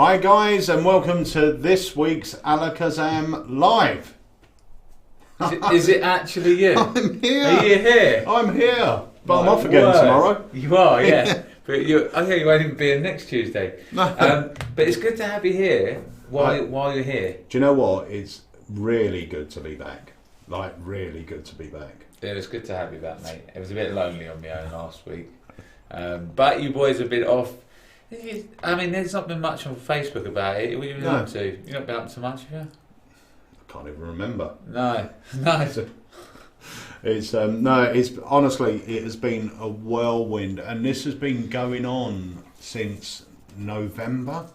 Hi guys, and welcome to this week's Alakazam Live. Is it actually you? I'm here. Are you here? I'm here, but I'm off again tomorrow. You are, yeah. But I think you won't even be in next Tuesday. No. But it's good to have you here while you're here. Do you know what? It's really good to be back. Like, really good to be back. Yeah, it's good to have you back, mate. It was a bit lonely on my own last week. But you boys have been off. I mean, there's not been much on Facebook about it. What have you been up to? You've not been up to much, have you? I can't even remember. No. It's honestly, it has been a whirlwind, and this has been going on since November,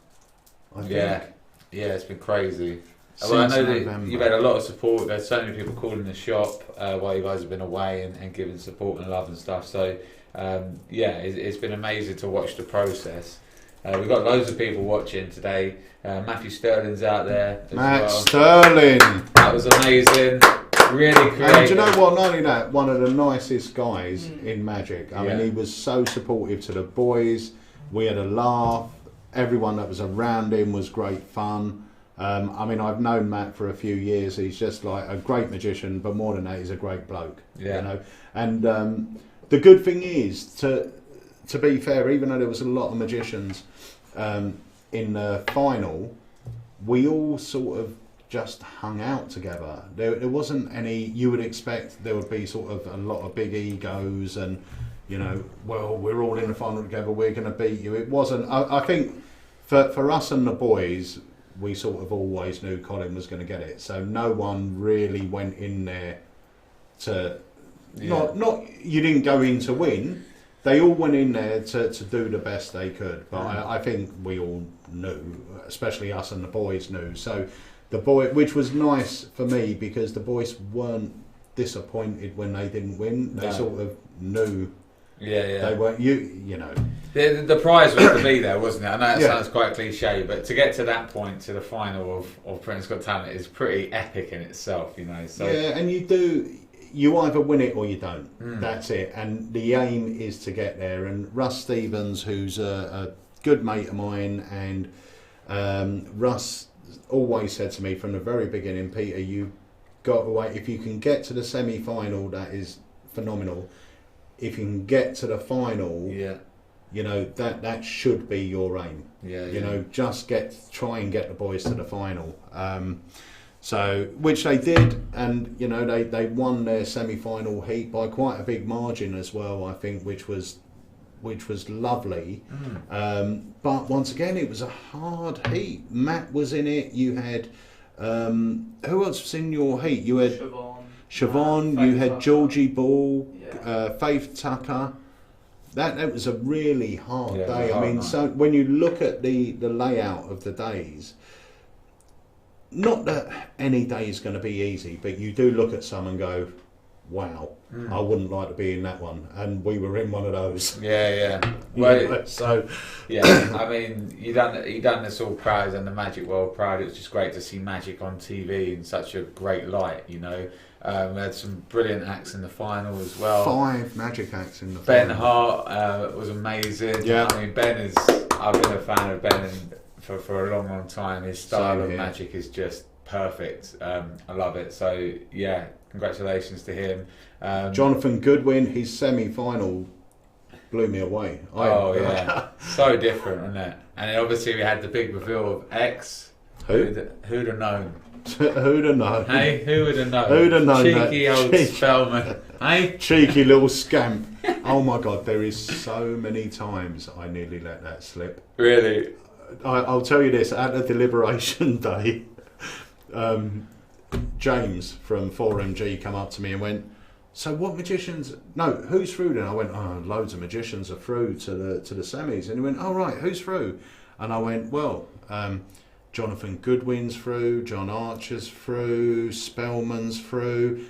I think. Yeah, it's been crazy. Well, I know that you've had a lot of support. We've had so many people calling the shop while you guys have been away and giving support and love and stuff. So, it's been amazing to watch the process. We've got loads of people watching today. Matthew Sterling's out there as well. Sterling! That was amazing. Really creative. And do you know what? Not only that, one of the nicest guys in Magic. I mean, he was so supportive to the boys. We had a laugh. Everyone that was around him was great fun. I mean, I've known Matt for a few years. He's just like a great magician, but more than that, he's a great bloke. Yeah. You know, and the good thing is, to be fair, even though there was a lot of magicians in the final, we all sort of just hung out together. There wasn't any. You would expect there would be sort of a lot of big egos and, you know, well, we're all in the final together, we're going to beat you. It wasn't. I think for us and the boys, we sort of always knew Colin was going to get it, so no one really went in there to not you didn't go in to win. They all went in there to do the best they could, but I think we all knew, especially us and the boys knew. So the boy, which was nice for me, because the boys weren't disappointed when they didn't win. They sort of knew. Yeah. They weren't. You know. The prize was to be there, wasn't it? I know it sounds quite cliche, but to get to that point, to the final of Britain's Got Talent, is pretty epic in itself, you know. So yeah, and you either win it or you don't. That's it. And the aim is to get there. And Russ Stevens, who's a good mate of mine, and Russ always said to me from the very beginning, Peter, you got to wait. If you can get to the semi-final, that is phenomenal. If you can get to the final, you know, that should be your aim. You know, just try and get the boys to the final. So, which they did, and you know, they won their semi-final heat by quite a big margin as well, I think, which was lovely. But once again, it was a hard heat. Matt was in it. You had who else was in your heat? You had Siobhan. You had Georgie Ball, Faith Tucker. That was a really hard day. I mean, so when you look at the layout of the days. Not that any day is going to be easy, but you do look at some and go, wow, I wouldn't like to be in that one. And we were in one of those. Yeah. Well, so I mean, you done this all proud and the Magic World proud. It was just great to see Magic on TV in such a great light, you know. We had some brilliant acts in the final as well. 5 Magic acts in the final. Ben Hart was amazing. Yeah. I mean, I've been a fan of Ben for a long time. His style of magic is just perfect. I love it. So congratulations to him. Jonathan Goodwin, his semi-final blew me away. So different, isn't it? And then obviously we had the big reveal of X. Who'd have known? Who'd have known? Hey, who would have known? Who'd have known? Cheeky old Spellman. Hey, cheeky little scamp. Oh my God, there is so many times I nearly let that slip. Really? I'll tell you this, at the deliberation day, James from 4MG come up to me and went, so what magicians, who's through then? I went, loads of magicians are through to the semis. And he went, oh right, who's through? And I went, well, Jonathan Goodwin's through, John Archer's through, Spellman's through.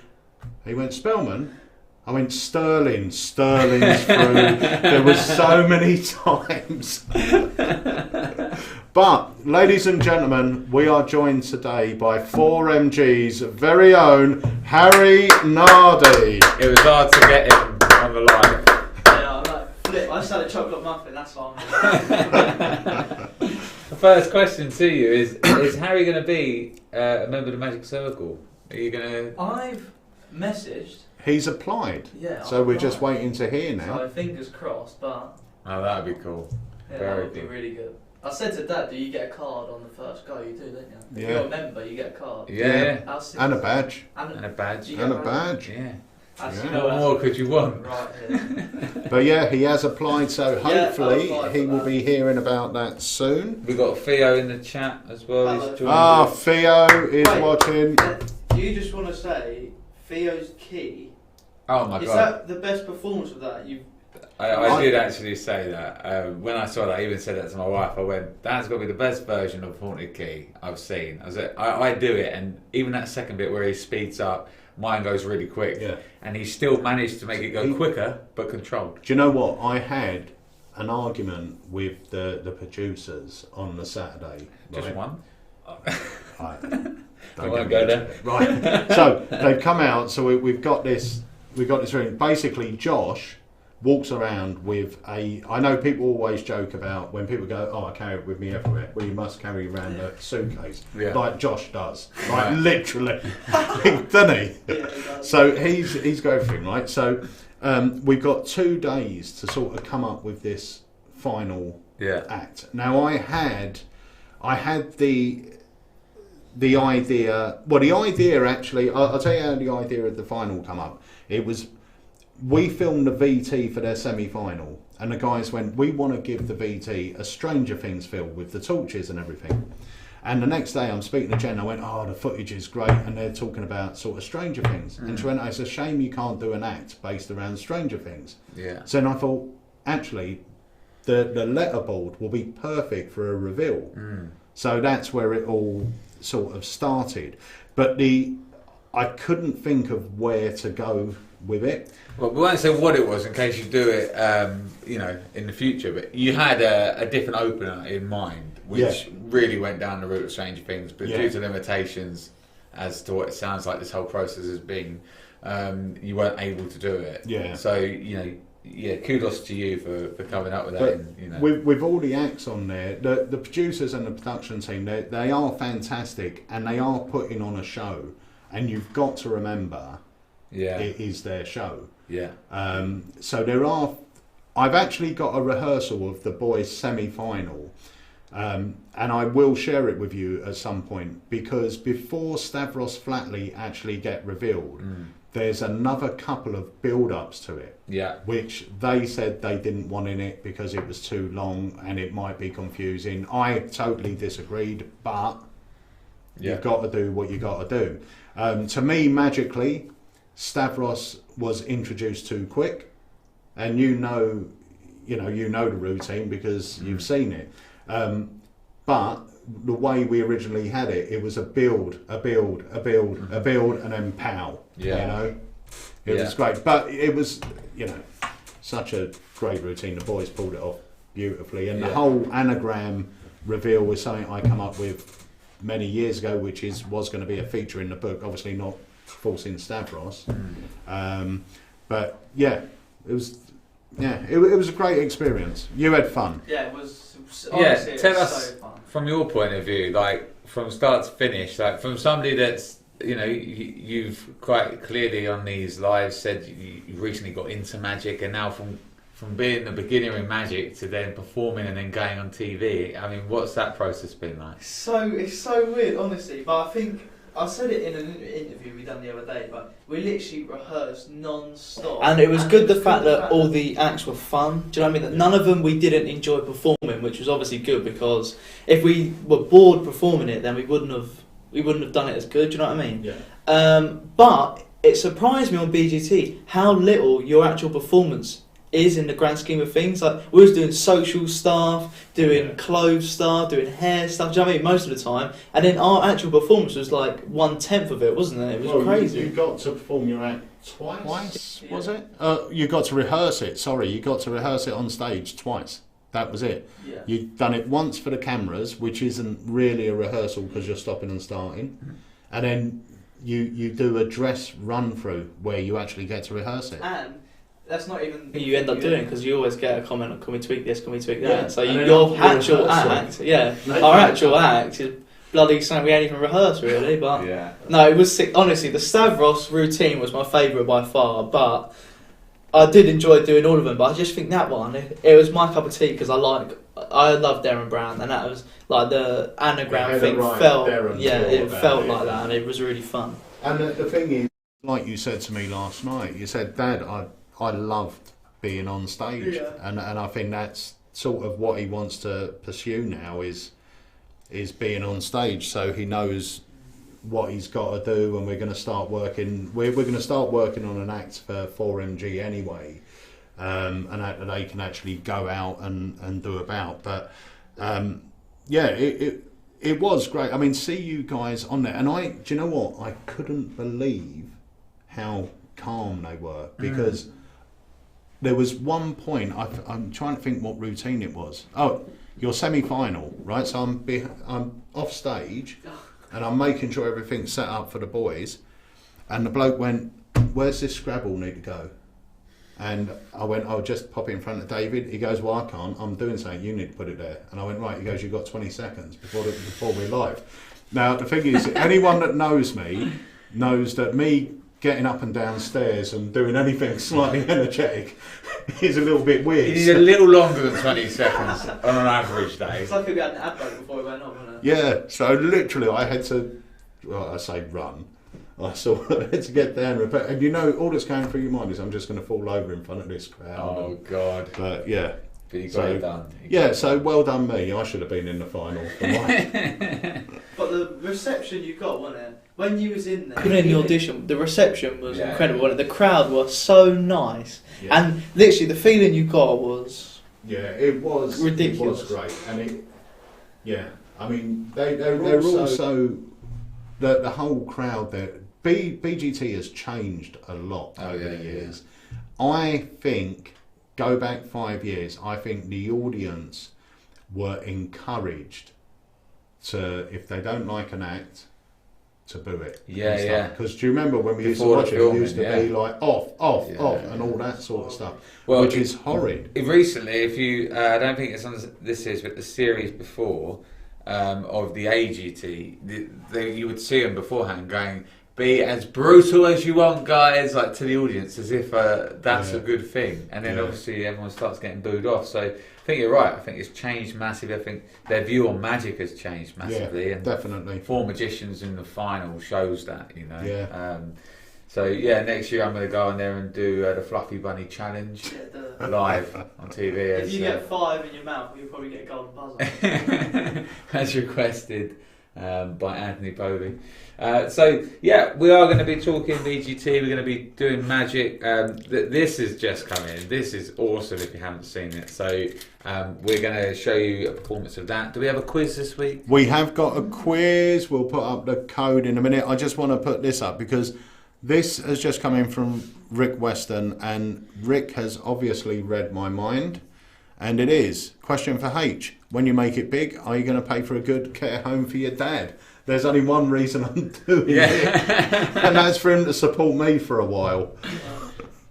He went, Spellman? I went, Sterling's through. There was so many times. But, ladies and gentlemen, we are joined today by 4MG's very own Harry Nardi. It was hard to get him on the line. Yeah, I just had a chocolate muffin, that's why I'm first question to you is Harry going to be a member of the Magic Circle? Are you going to... I've messaged. He's applied. Yeah. So we're just waiting to hear now. So fingers crossed, but... Oh, that would be cool. Yeah, that would be really good. I said to Dad, do you get a card on the first go? You do, don't you? If you're a member, you get a card. Yeah. And a badge. And a badge. And a badge. Yeah. What more could you want? Right here. But yeah, he has applied, so hopefully he will be hearing about that soon. We've got Theo in the chat as well. Theo is watching. Do you just want to say Theo's key? Oh my God. Is that the best performance of that you've... I did actually say that. When I saw that, I even said that to my wife. I went, "That's got to be the best version of Haunted Key I've seen." I do it, and even that second bit where he speeds up, mine goes really quick. Yeah. And he still managed to make it go quicker, but controlled. Do you know what? I had an argument with the producers on the Saturday. Just one? Don't won't go there. Right. So they've come out. So we've got this. We've got this room. Basically, Josh walks around with a... I know people always joke about when people go, "Oh, I carry it with me everywhere." Well, you must carry around a suitcase, like Josh does, like literally, doesn't he? Yeah, he does. So he's got everything, right? So we've got 2 days to sort of come up with this final act. Now I had the idea. Well, the idea actually, I'll tell you how the idea of the final come up. It was... We filmed the VT for their semi-final, and the guys went, "We want to give the VT a Stranger Things feel with the torches and everything." And the next day I'm speaking to Jen, I went, "Oh, the footage is great," and they're talking about sort of Stranger Things. And she went, "It's a shame you can't do an act based around Stranger Things." Yeah. So then I thought, actually, the letterboard will be perfect for a reveal. So that's where it all sort of started. But I couldn't think of where to go with it. Well, we won't say what it was in case you do it, in the future. But you had a different opener in mind, which really went down the route of Stranger Things. But due to limitations, as to what it sounds like this whole process has been, you weren't able to do it. Yeah. So kudos to you for coming up with that. But with all the acts on there, the producers and the production team, they are fantastic, and they are putting on a show. And you've got to remember. It is their show. Yeah. So I've actually got a rehearsal of the boys' semi-final, and I will share it with you at some point, because before Stavros Flatley actually get revealed, there's another couple of build-ups to it. Yeah. Which they said they didn't want in it because it was too long and it might be confusing. I totally disagreed, but you've got to do what you got to do. To me, magically, Stavros was introduced too quick, and you know the routine because you've seen it. But the way we originally had it, it was a build, and then pow. Yeah. It was great, but it was such a great routine. The boys pulled it off beautifully, and the whole anagram reveal was something I come up with many years ago, which was going to be a feature in the book. Obviously not forcing Stavros, but it was a great experience. You had fun. Yeah, it was. Honestly, tell it was us so fun. From your point of view, like from start to finish, like from somebody that's you've quite clearly on these lives said you recently got into magic, and now from being the beginner in magic to then performing and then going on TV. I mean, what's that process been like? It's so weird, honestly. But I think I said it in an interview we done the other day. But we literally rehearsed non-stop, and it was good the fact that all the acts were fun. Do you know what I mean? That none of them we didn't enjoy performing, which was obviously good, because if we were bored performing it, then we wouldn't have done it as good. Do you know what I mean? Yeah. But it surprised me on BGT how little your actual performance is in the grand scheme of things. Like, we was doing social stuff, doing clothes stuff, doing hair stuff, do you know what I mean, most of the time, and then our actual performance was like 1/10 of it, wasn't it? It was crazy. You got to perform your act twice, was it? You got to rehearse it, you got to rehearse it on stage twice. That was it. Yeah. You've done it once for the cameras, which isn't really a rehearsal because you're stopping and starting, and then you do a dress run through where you actually get to rehearse it. And That's not even. You end up doing because you always get a comment of, can we tweak this, can we tweak that? Yeah. So And your then actual after act, our actual act is bloody something we hadn't even rehearsed really. But Yeah. no, it was sick. Honestly, the Stavros routine was my favourite by far, but I did enjoy doing all of them. But I just think that one, it was my cup of tea because I love Darren Brown, and that was like the anagram thing felt, it felt like that, and it was really fun. And the thing is, like you said to me last night, you said, Dad, I loved being on stage, and I think that's sort of what he wants to pursue now is being on stage. So he knows what he's got to do, and we're going to start working. We're going to start working on an act for 4MG anyway, and that they can actually go out and do about. But it was great. I mean, see you guys on there, and do you know what? I couldn't believe how calm they were, because there was one point, I'm trying to think what routine it was. Oh, your semi-final, right? So I'm off stage and I'm making sure everything's set up for the boys, and the bloke went, where's this Scrabble need to go? And I went, I'll just pop it in front of David. He goes, well, I can't, I'm doing something, you need to put it there. And I went, right. He goes, you've got 20 seconds before we're live. Now the thing is, anyone that knows me knows that me getting up and down stairs and doing anything slightly energetic is a little bit weird. You need a little longer than 20 seconds on an average day. It's like we had an ad break before we went on, wasn't it? Yeah, so literally I had to, well, I say run. I sort of had to get down and you know, all that's going through your mind is I'm just going to fall over in front of this crowd. Oh, God. But yeah. But you got it done. So well done me. I should have been in the final. But the reception you got, wasn't it? When you was in there. Even in the audition, the reception was incredible. Wasn't it? The crowd was so nice, and literally the feeling you got was it was ridiculous. It was great, and I mean they're also the whole crowd there. BGT has changed a lot over the years. I think, go back 5 years, I think the audience were encouraged to, if they don't like an act, to boo it. Because do you remember when we used to watch it, it used to be like off, and all that sort of stuff, which is horrid. Recently, if you, I don't think it's on this series, but the series before of the AGT, you would see them beforehand going, be as brutal as you want, guys, like to the audience, as if that's a good thing. And then obviously everyone starts getting booed off. So I think you're right. I think it's changed massively. I think their view on magic has changed massively. Yeah, definitely. 4 magicians in the final shows that, you know. Yeah. So next year I'm going to go on there and do the Fluffy Bunny Challenge live on TV. If you get 5 in your mouth, you'll probably get a golden puzzle. As requested by Anthony Povey. We are going to be talking BGT. We're going to be doing magic. This is just come in. This is awesome if you haven't seen it. So we're going to show you a performance of that. Do we have a quiz this week? We have got a quiz. We'll put up the code in a minute. I just want to put this up because this has just come in from Rick Weston, and Rick has obviously read my mind. And it is, question for H, when you make it big, are you going to pay for a good care home for your dad? There's only one reason I'm doing it, and that's for him to support me for a while.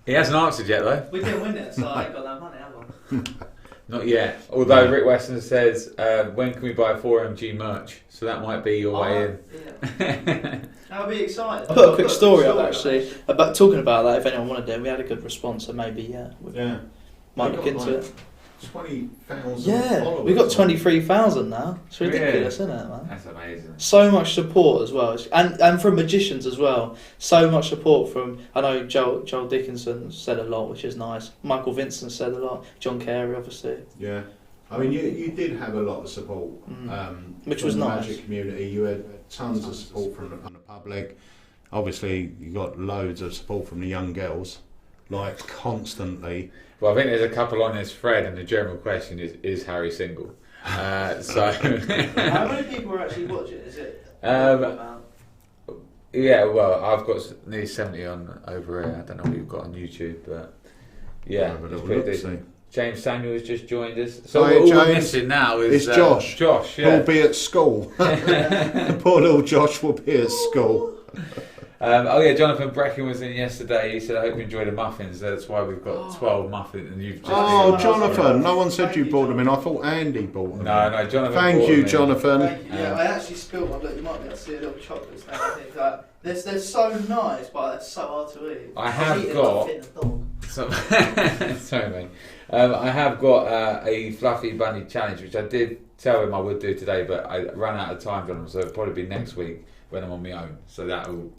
He hasn't answered yet, though. We didn't win it, so I ain't got that money, have I? Not yet. Although Rick Weston says, when can we buy 4MG merch? So that might be your way in. Yeah. I'll be excited. I put a quick story up actually about talking about that. If anyone wanted to, we had a good response, so maybe might look into it. 20,000 followers. We've got 23,000 now. It's ridiculous, isn't it, man? That's amazing. So much support as well, and from magicians as well. So much support from, I know Joel Dickinson said a lot, which is nice. Michael Vincent said a lot. John Carey, obviously. Yeah. I mean, you did have a lot of support, which was from the nice. magic community. You had tons of support from the public. Obviously, you got loads of support from the young girls, like constantly. Well, I think there's a couple on this thread, and the general question is Harry single? So how many people are actually watching? Is it? Yeah, well, I've got nearly 70 on over here. I don't know what you've got on YouTube, but it's pretty decent. James Samuel has just joined us. So all we're missing now is Josh. Josh, He'll be at school. Poor little Josh will be at school. Oh yeah, Jonathan Brecken was in yesterday. He said, "I hope you enjoyed the muffins." That's why we've got 12 muffins, and you've just. Oh, Jonathan! No one said you brought them in. I thought Andy bought them. No, Jonathan. Thank you, Jonathan. Thank you. Yeah, I actually spilled one. Look, you might be able to see a little chocolate snack. I think they're so nice, but they're so hard to eat. I have got. Sorry, mate. I have got a fluffy bunny challenge, which I did tell him I would do today, but I ran out of time for them, so it'll probably be next week when I'm on my own. So that'll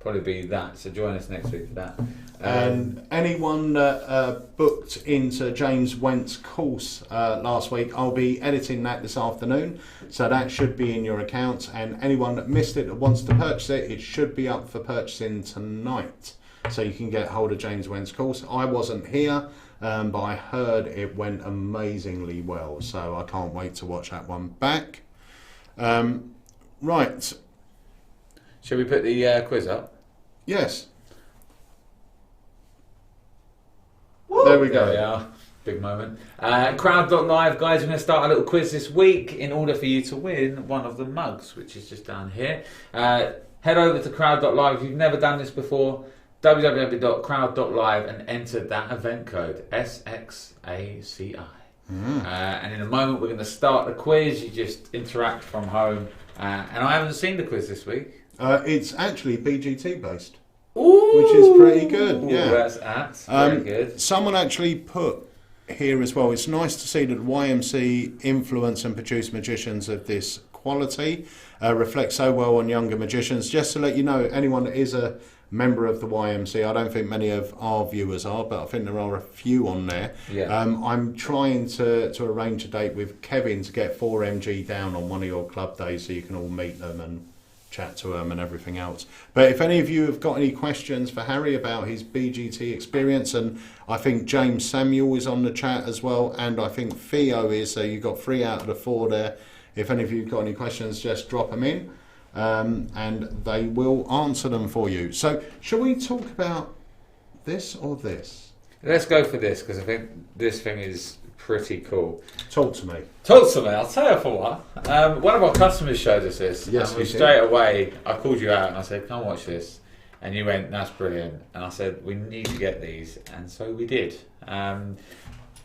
probably be that. So join us next week for that. And anyone that booked into James Went's course last week, I'll be editing that this afternoon, so that should be in your account. And anyone that missed it that wants to purchase it, it should be up for purchasing tonight, so you can get hold of James Went's course. I wasn't here, but I heard it went amazingly well, so I can't wait to watch that one back. Right. Shall we put the quiz up? Yes. Woo! There we go. There we are. Big moment. Crowd.live, guys, we're going to start a little quiz this week in order for you to win one of the mugs, which is just down here. Head over to crowd.live if you've never done this before, www.crowd.live, and enter that event code, SXACI. And in a moment we're going to start the quiz. You just interact from home. And I haven't seen the quiz this week. It's actually BGT based. Ooh, which is pretty good. Yeah, that's very good. Someone actually put here as well. It's nice to see that YMC influence and produce magicians of this quality. Reflect so well on younger magicians. Just to let you know, anyone that is a member of the YMC, I don't think many of our viewers are, but I think there are a few on there. Yeah. I'm trying to arrange a date with Kevin to get 4MG down on one of your club days, so you can all meet them and chat to them and everything else. But if any of you have got any questions for Harry about his BGT experience, and I think James Samuel is on the chat as well, and I think Theo is, so you've got 3 out of the 4 there. If any of you have got any questions, just drop them in, and they will answer them for you. So shall we talk about this or this? Let's go for this, because I think this thing is pretty cool. Talk to me. I'll tell you for what. One of our customers showed us this. Yes, and we straight away, I called you out and I said, come watch this. And you went, that's brilliant. And I said, we need to get these. And so we did. Long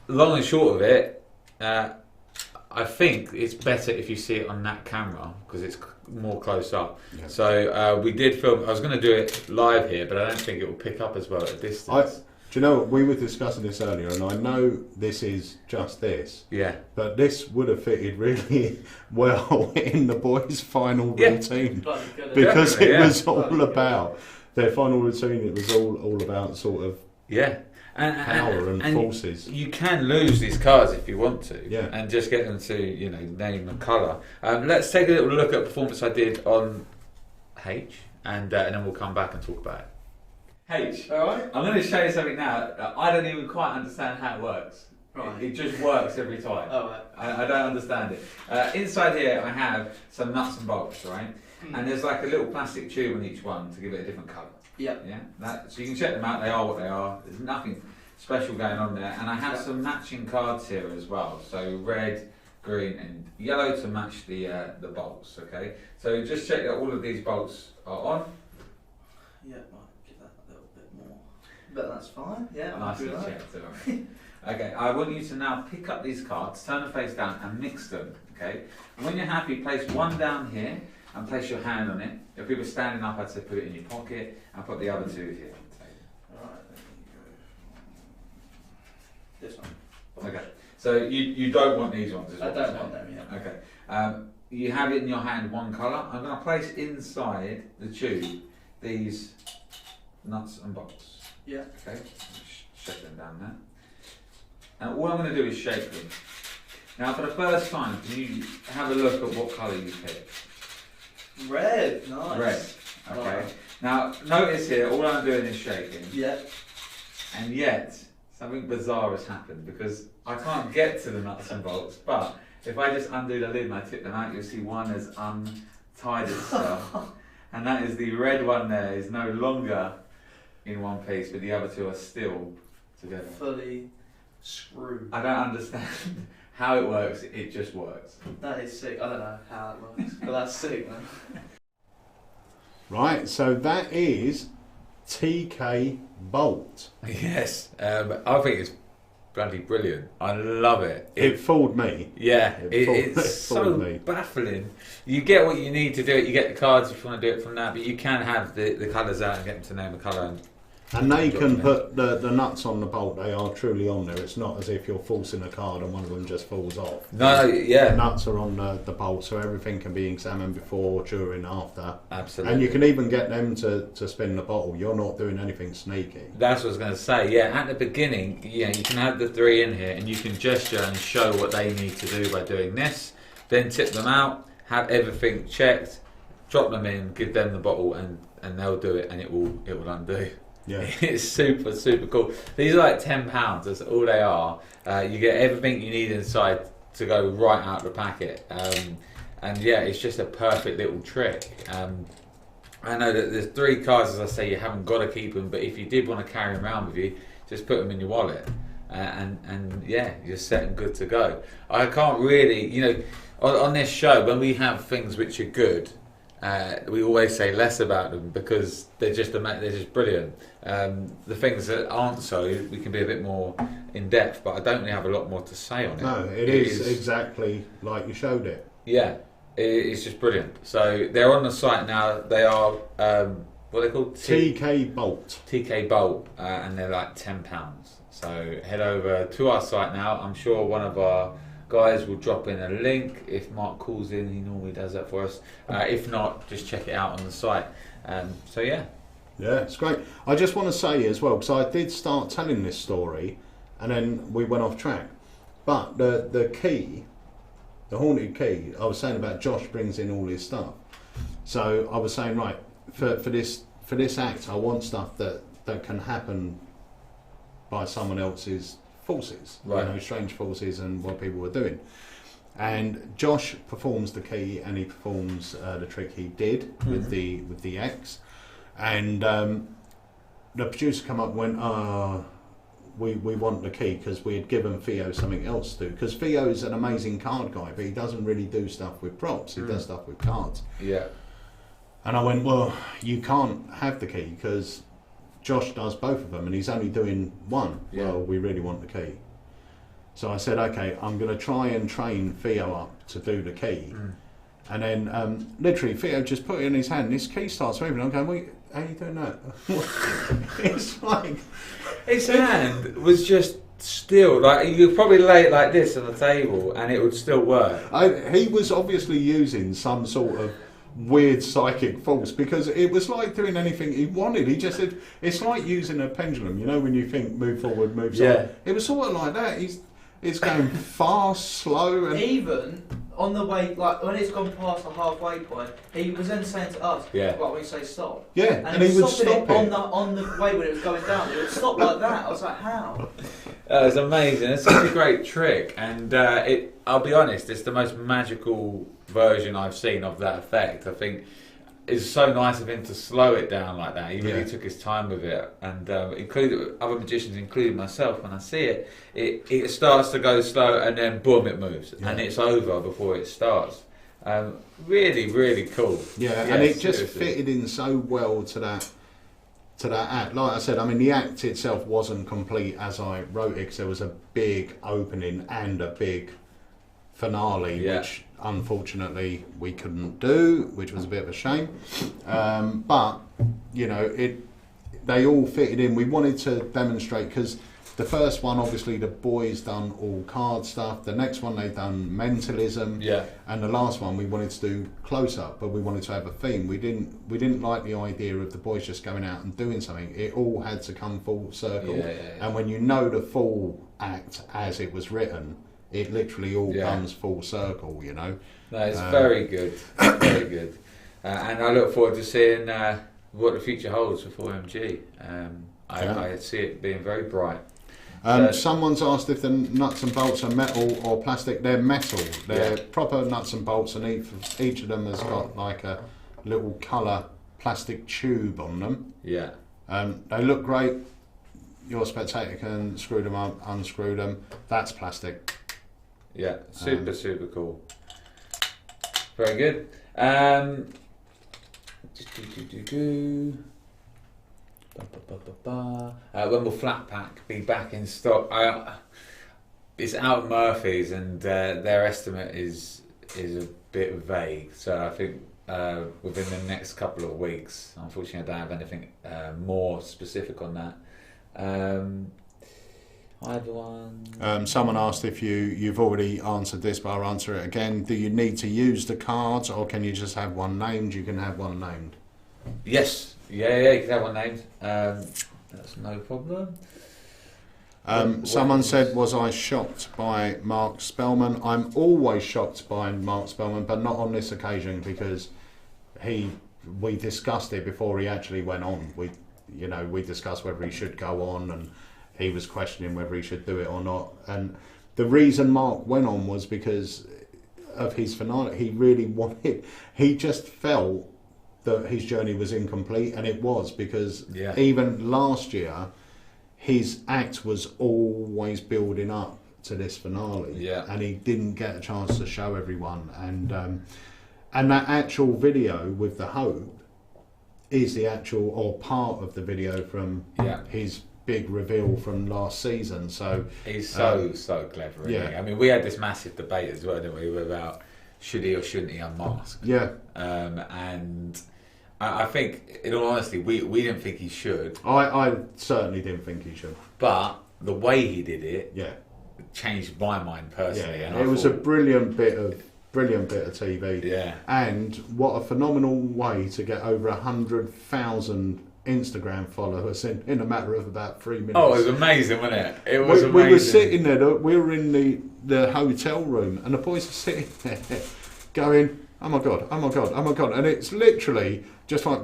and short of it, I think it's better if you see it on that camera, because it's more close up. Yeah. So we did film. I was going to do it live here, but I don't think it will pick up as well at a distance. Do you know, we were discussing this earlier, and I know this is just this. Yeah. But this would have fitted really well in the boys' final routine. Because it was all about their final routine. It was all about sort of power and forces. You can lose these cards if you want to, yeah, and just get them to name and colour. Let's take a little look at a performance I did on H, and then we'll come back and talk about it. H, alright. I'm going to show you something now. I don't even quite understand how it works. Right. It just works every time. Oh, right. I don't understand it. Inside here I have some nuts and bolts, right? And there's like a little plastic tube on each one to give it a different colour. Yep. Yeah. So you can check them out. They are what they are. There's nothing special going on there. And I have some matching cards here as well. So red, green, and yellow to match the bolts. Okay. So just check that all of these bolts are on. Yeah. I'll give that a little bit more. But that's fine. Yeah. Nicely checked. Okay. I want you to now pick up these cards, turn them face down, and mix them. Okay. And when you're happy, place one down here and place your hand on it. If we were standing up, I'd say put it in your pocket and put the other 2 here. Alright, there you go. This one. Okay, so you don't want these ones as well? I don't want them, yeah. Okay, you have it in your hand one colour. I'm going to place inside the tube these nuts and bolts. Yeah. Okay, shake them down there. And all I'm going to do is shake them. Now for the first time, can you have a look at what colour you picked? Red, nice. Red, okay. Right. Now, notice here, all I'm doing is shaking. Yeah. And yet, something bizarre has happened, because I can't get to the nuts and bolts, but if I just undo the lid and I tip them out, you'll see one has untied itself. And that is the red one there is no longer in one piece, but the other 2 are still together. Fully screwed. I don't understand how it works, it just works. That is sick. I don't know how it works, but that's sick, man. right? So that is TK Bolt. Yes, I think it's bloody brilliant. I love it. It fooled me. Yeah, it's it so fooled me. baffling. You get what you need to do it. You get the cards if you want to do it from that, but you can have the colours out and get them to name a colour. And they can put the nuts on the bolt. They are truly on there. It's not as if you're forcing a card and one of them just falls off. No, yeah. The nuts are on the bolt, so everything can be examined before, during, after. Absolutely. And you can even get them to spin the bottle. You're not doing anything sneaky. That's what I was going to say. Yeah, at the beginning, you can have the 3 in here and you can gesture and show what they need to do by doing this. Then tip them out, have everything checked, drop them in, give them the bottle, and they'll do it, and it will undo. Yeah. It's super cool. These are like £10. That's all they are. You get everything you need inside to go right out the packet. And yeah, it's just a perfect little trick. I know that there's 3 cards, as I say, you haven't got to keep them, but if you did want to carry them around with you, just put them in your wallet. And yeah, you're set and good to go. I can't really, on this show, when we have things which are good, we always say less about them because they're just brilliant. The things that aren't so, we can be a bit more in depth, but I don't really have a lot more to say on it. No, it is exactly like you showed it. Yeah, it's just brilliant. So they're on the site now. They are what are they called? TK Bolt. TK Bolt, and they're like £10. So head over to our site now. I'm sure one of our guys will drop in a link if Mark calls in. He normally does that for us. If not, just check it out on the site. So yeah, it's great. I just want to say as well, because I did start telling this story and then we went off track, but the key, the haunted key, I was saying about Josh brings in all his stuff. So I was saying, right, for this act, I want stuff that can happen by someone else's forces, right. Strange forces and what people were doing. And Josh performs the key, and he performs the trick he did with the X. And the producer come up and went, we want the key, because we had given Theo something else to do. Because Theo is an amazing card guy, but he doesn't really do stuff with props. He does stuff with cards. Yeah. And I went, well, you can't have the key because Josh does both of them and he's only doing one. Yeah. Well, we really want the key. So I said, okay, I'm going to try and train Theo up to do the key. And then literally Theo just put it in his hand and his key starts moving. I'm going, wait, how are you doing that? It's like... His hand was just still, like, you could probably lay it like this on the table and it would still work. He was obviously using some sort of weird psychic force, because it was like doing anything he wanted. He just said, it's like using a pendulum, when you think move forward, move Yeah. It was sort of like that. It's going fast, slow, and even on the way, like when it's gone past the halfway point, he was then saying to us, Yeah. like when you say stop, yeah, and he would stop it. on the way when it was going down. It would stop like that. I was like, how? It's amazing. It's such a great trick, and I'll be honest, it's the most magical version I've seen of that effect. I think it's so nice of him to slow it down like that. He really took his time with it, and included other magicians, including myself. When I see it, it starts to go slow, and then boom, it moves, and it's over before it starts. Really, really cool. Yeah, and it just fitted in so well to that act. Like I said, I mean, the act itself wasn't complete as I wrote it, because there was a big opening and a big finale, which unfortunately we couldn't do, which was a bit of a shame. But they all fitted in. We wanted to demonstrate, because the first one, obviously, the boys done all card stuff. The next one, they done mentalism. Yeah. And the last one, we wanted to do close up, but we wanted to have a theme. We didn't like the idea of the boys just going out and doing something. It all had to come full circle. Yeah. And when you know the full act as it was written, it literally all comes full circle, No, it's very good. Very good. And I look forward to seeing what the future holds for 4MG. I see it being very bright. Someone's asked if the nuts and bolts are metal or plastic. They're metal. They're proper nuts and bolts, and each of them has got like a little colour plastic tube on them. Yeah. They look great. Your spectator can screw them up, unscrew them. That's plastic. Yeah, super cool. Very good. When will Flat Pack be back in stock? It's out at Murphy's, and their estimate is a bit vague. So I think within the next couple of weeks. Unfortunately, I don't have anything more specific on that. I had one. Someone asked if you've already answered this, but I'll answer it again. Do you need to use the cards, or can you just have one named? You can have one named. Yes. Yeah, you can have one named. That's no problem. Someone said, was I shocked by Mark Spellman? I'm always shocked by Mark Spellman, but not on this occasion, because we discussed it before he actually went on. We discussed whether he should go on, and he was questioning whether he should do it or not. And the reason Mark went on was because of his finale. He really wanted, he just felt that his journey was incomplete, and it was, because even last year his act was always building up to this finale, and he didn't get a chance to show everyone. And that actual video with the Hope is the actual, or part of the video from his big reveal from last season. So he's so clever, isn't he? I mean, we had this massive debate as well, didn't we, about should he or shouldn't he unmask? And I think, in all honesty, we didn't think he should. I certainly didn't think he should. But the way he did it changed my mind personally. And it was a brilliant bit of TV. Yeah. And what a phenomenal way to get over 100,000 Instagram followers in a matter of about 3 minutes. Oh, it was amazing, wasn't it? It was amazing. We were sitting there, we were in the hotel room, and the boys were sitting there going, oh my God, oh my God, oh my God. And it's literally just like,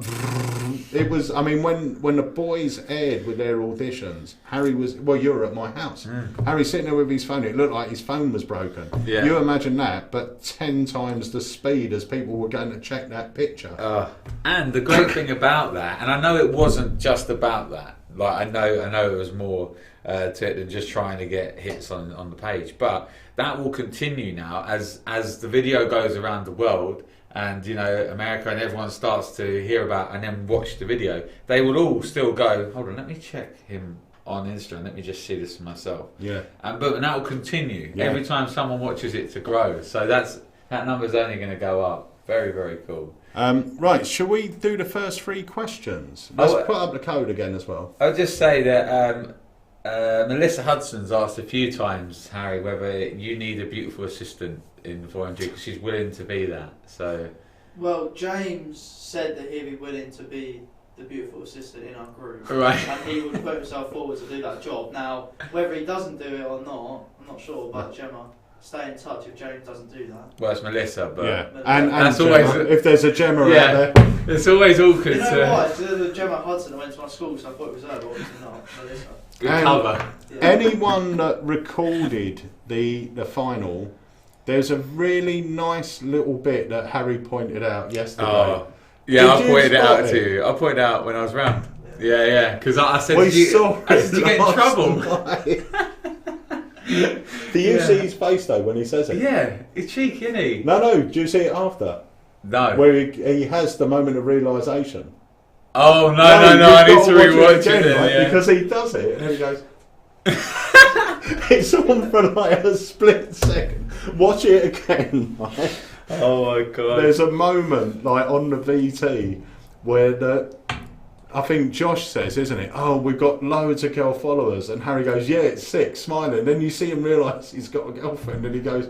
it was, I mean, when the boys aired with their auditions, Harry was, well, you were at my house. Harry's sitting there with his phone, it looked like his phone was broken. Yeah. You imagine that, but 10 times the speed as people were going to check that picture. And the great thing about that, and I know it wasn't just about that, like I know it was more to it than just trying to get hits on the page, but that will continue now as the video goes around the world, and America and everyone starts to hear about and then watch the video. They will all still go, hold on, let me check him on Instagram, let me just see this for myself. Yeah. And that will continue every time someone watches it to grow. So that number's only going to go up. Very, very cool. Right, shall we do the first 3 questions? Let's put up the code again as well. I'll just say that Melissa Hudson's asked a few times, Harry, whether you need a beautiful assistant in 4MG, because she's willing to be that. So, well, James said that he'd be willing to be the beautiful assistant in our group, right? And he would put himself forward to do that job. Now, whether he doesn't do it or not, I'm not sure. But Gemma, stay in touch if James doesn't do that. Well, it's Melissa, but and that's Gemma, always if there's a Gemma out there, it's always awkward. You know what? The Gemma Hudson went to my school, so I thought it was her, but obviously not. Melissa. Good cover. Anyone that recorded the final, there's a really nice little bit that Harry pointed out yesterday. Oh, yeah, I pointed it out to you. I pointed it out when I was round. Yeah, because I said, did you get in trouble? Do you see his face though when he says it? Yeah, he's cheeky, isn't he? No, do you see it after? No. Where he has the moment of realisation. Oh, no, I need to rewatch it again, right? Because he does it and he goes... It's on for like a split second. Watch it again, right? Oh my God. There's a moment like on the VT where I think Josh says, isn't it? Oh, we've got loads of girl followers, and Harry goes, yeah, it's 6, smiling. Then you see him realise he's got a girlfriend, and he goes.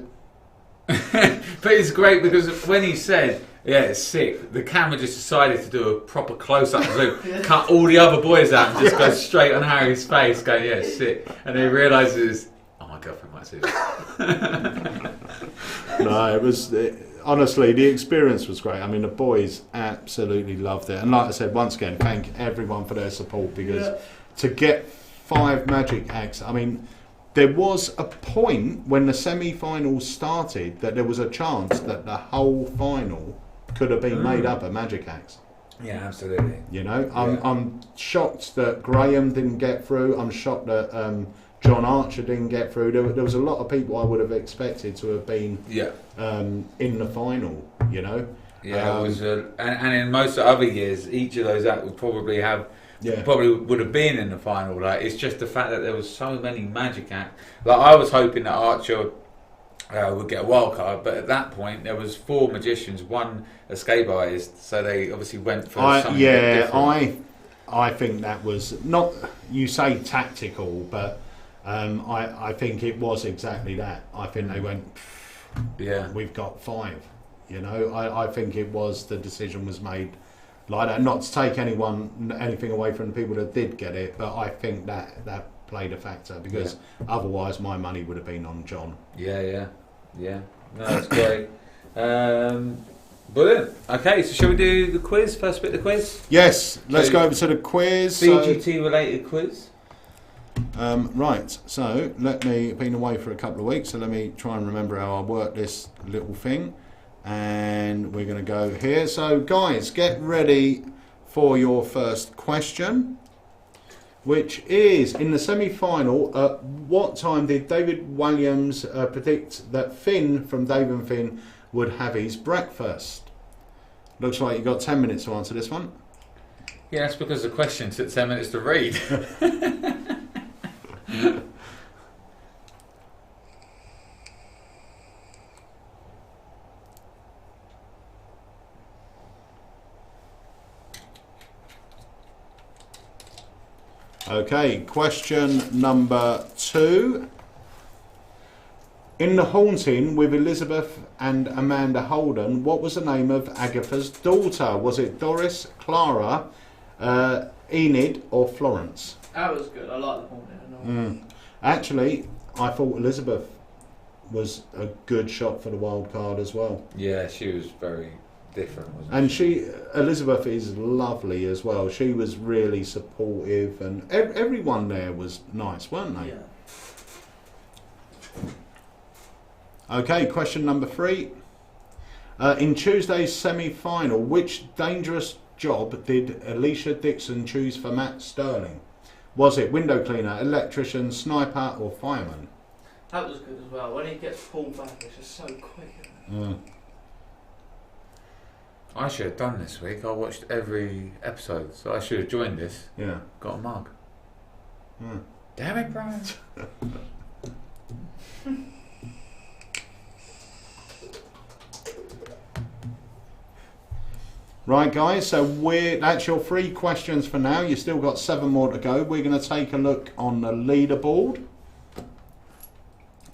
But it's great because when he said, yeah, it's 6, the camera just decided to do a proper close-up zoom, cut all the other boys out, and just go straight on Harry's face, going, yeah, it's 6, and then he realises, oh, my girlfriend might see this. No, it was. Honestly, the experience was great. I mean, the boys absolutely loved it. And like I said, once again, thank everyone for their support, because to get 5 magic acts, I mean, there was a point when the semi-finals started that there was a chance that the whole final could have been made up of magic acts. Yeah, absolutely. I'm shocked that Graham didn't get through. I'm shocked that John Archer didn't get through. There was a lot of people I would have expected to have been in the final, Yeah, it was, and in most other years, each of those acts would probably have. Yeah. Probably would have been in the final. Like, it's just the fact that there was so many magic acts. Like, I was hoping that Archer would get a wild card, but at that point there was 4 magicians, 1 escape artist, so they obviously went for something a bit different. I think that was not, you say tactical, but I think it was exactly that. I think they went, we've got 5. You know, I think it was, the decision was made like that. Not to take anything away from the people that did get it, but I think that played a factor, because otherwise my money would have been on John. Yeah. No, that's great. Brilliant. Okay, so shall we do the quiz? First bit of the quiz? Yes, let's go over to the quiz. BGT related quiz. Right, so been away for a couple of weeks, so let me try and remember how I work this little thing. And we're going to go here. So guys, get ready for your first question, which is, in the semi-final, at what time did David Williams predict that Finn from Dave and Finn would have his breakfast? Looks like you've got 10 minutes to answer this one. Yeah, that's because the question took 10 minutes to read. Okay, question number 2. In The Haunting with Elizabeth and Amanda Holden, what was the name of Agatha's daughter? Was it Doris, Clara, Enid, or Florence? That was good. I like The Haunting. Actually, I thought Elizabeth was a good shot for the wild card as well. Yeah, she was very different, wasn't and she? Elizabeth is lovely as well. She was really supportive, and everyone there was nice, weren't they? Yeah. Okay, question number 3. In Tuesday's semi-final, which dangerous job did Alicia Dixon choose for Matt Sterling? Was it window cleaner, electrician, sniper, or fireman? That was good as well. When he gets pulled back, it's just so quick. I should have done this week. I watched every episode, so I should have joined this. Yeah. Got a mug. Damn it, Brian. Right, guys, so that's your 3 questions for now. You've still got 7 more to go. We're going to take a look on the leaderboard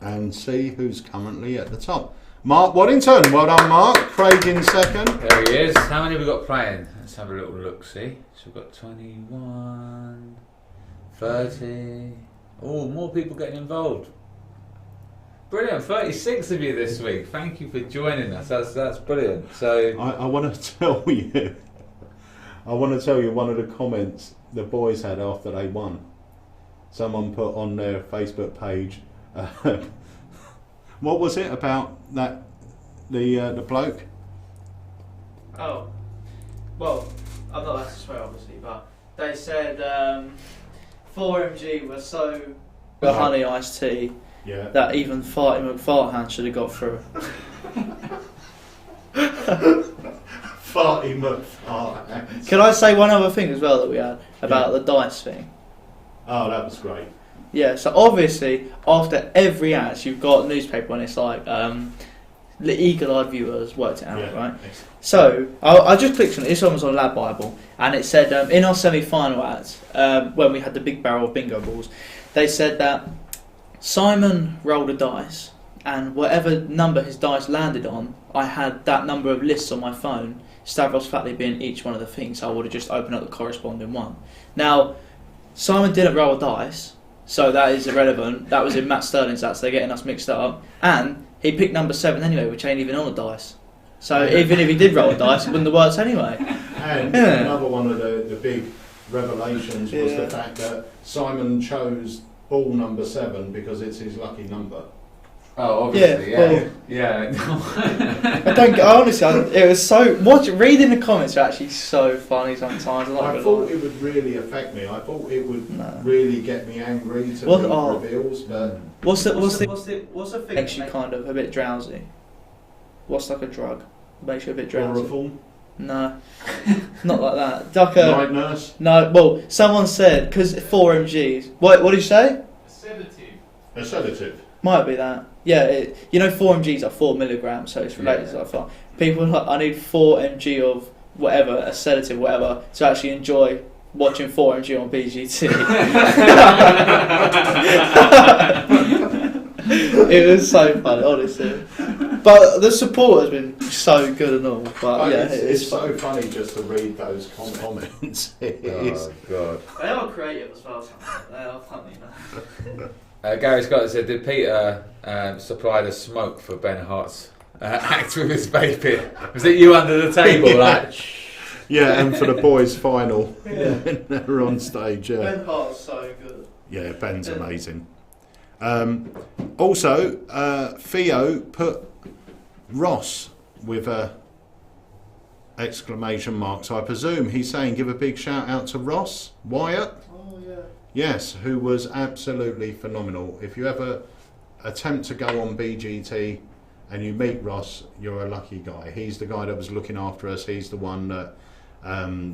and see who's currently at the top. Mark Waddington, well done, Mark. Craig in second. There he is. How many have we got playing? Let's have a little look, see. So we've got 21, 30. Oh, more people getting involved. Brilliant, 36 of you this week. Thank you for joining us. That's brilliant. So I want to tell you, one of the comments the boys had after they won. Someone put on their Facebook page, what was it about that the bloke? Oh, well, I'm not allowed to swear obviously, but they said 4MG was so The honey iced tea. Yeah. That even Farty McFarthand should have got through. Farty McFarthand. Can I say one other thing as well that we had about the dice thing? Oh, that was great. Yeah, so obviously after every act you've got newspaper and it's like the eagle-eyed viewers worked it out, right? So I just clicked on it. This one was on Lab Bible, and it said in our semi-final act when we had the big barrel of bingo balls, they said that Simon rolled a dice, and whatever number his dice landed on, I had that number of lists on my phone, Stavros Flatley being each one of the things, so I would have just opened up the corresponding one. Now, Simon didn't roll a dice, so that is irrelevant. That was in Matt Sterling's act, so they're getting us mixed up. And he picked number 7 anyway, which ain't even on a dice. So even if he did roll a dice, it wouldn't have worked anyway. And another one of the big revelations was the fact that Simon chose ball number 7 because it's his lucky number. Oh, obviously, yeah. Honestly, it was so. Reading the comments are actually so funny sometimes. I thought it would really affect me. I thought it would really get me angry to make reveals. But what's the thing? Makes you kind of a bit drowsy. What's like a drug? makes you a bit drowsy. Chloroform? No, not like that. Like a, Night nurse? no, well, someone said, because 4mgs. What did you say? A sedative. Might be that. Yeah, 4mgs are 4 milligrams, so it's related to like 5. People are like, I need 4mg of whatever, a sedative, whatever, to actually enjoy watching 4mg on BGT. It was so funny, honestly. But the support has been so good and all. But yeah, it's so funny just to read those comments. Oh God. They are creative as well. They are funny, man. Gary Scott said, did Peter supply the smoke for Ben Hart's act with his baby? Was it you under the table? Like, yeah, and for the boys' final, they were on stage. Yeah. Ben Hart's so good. Yeah, Ben's amazing. Also, Theo put Ross with a exclamation mark. So I presume he's saying give a big shout out to Ross Wyatt. Oh yeah. Yes, who was absolutely phenomenal. If you ever attempt to go on BGT and you meet Ross, you're a lucky guy. He's the guy that was looking after us. He's the one that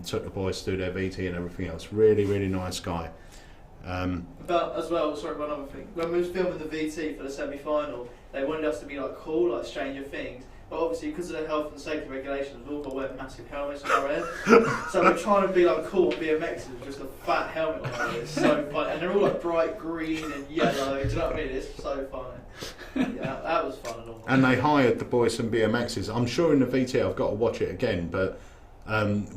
took the boys through their VT and everything else. Really, really nice guy. But as well, sorry, one other thing. When we was filming the VT for the semi-final, they wanted us to be like cool, like Stranger Things. But obviously, because of the health and safety regulations, we've all got to wear massive helmets on our head. So we're trying to be like cool and BMX with just a fat helmet on our head. It's so funny, and they're all like bright green and yellow. Do you know what I mean? It's so funny. Yeah, that was fun and all. And they hired the boys some BMXs. I'm sure in the VT I've got to watch it again, but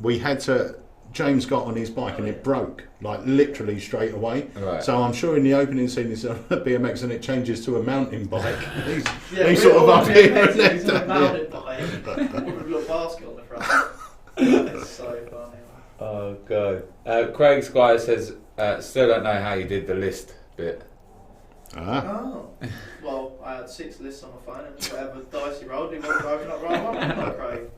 we had to. James got on his bike and it broke, like literally straight away. Right. So I'm sure in the opening scene it's a BMX and it changes to a mountain bike. He's sort of up here and he's down, a mountain bike with a little basket on the front. It's so funny. oh God. Craig Squire says, still don't know how you did the list bit. Oh. Well, I had 6 lists on my phone and whatever dice he rolled, he wasn't open up right one. Not Craig.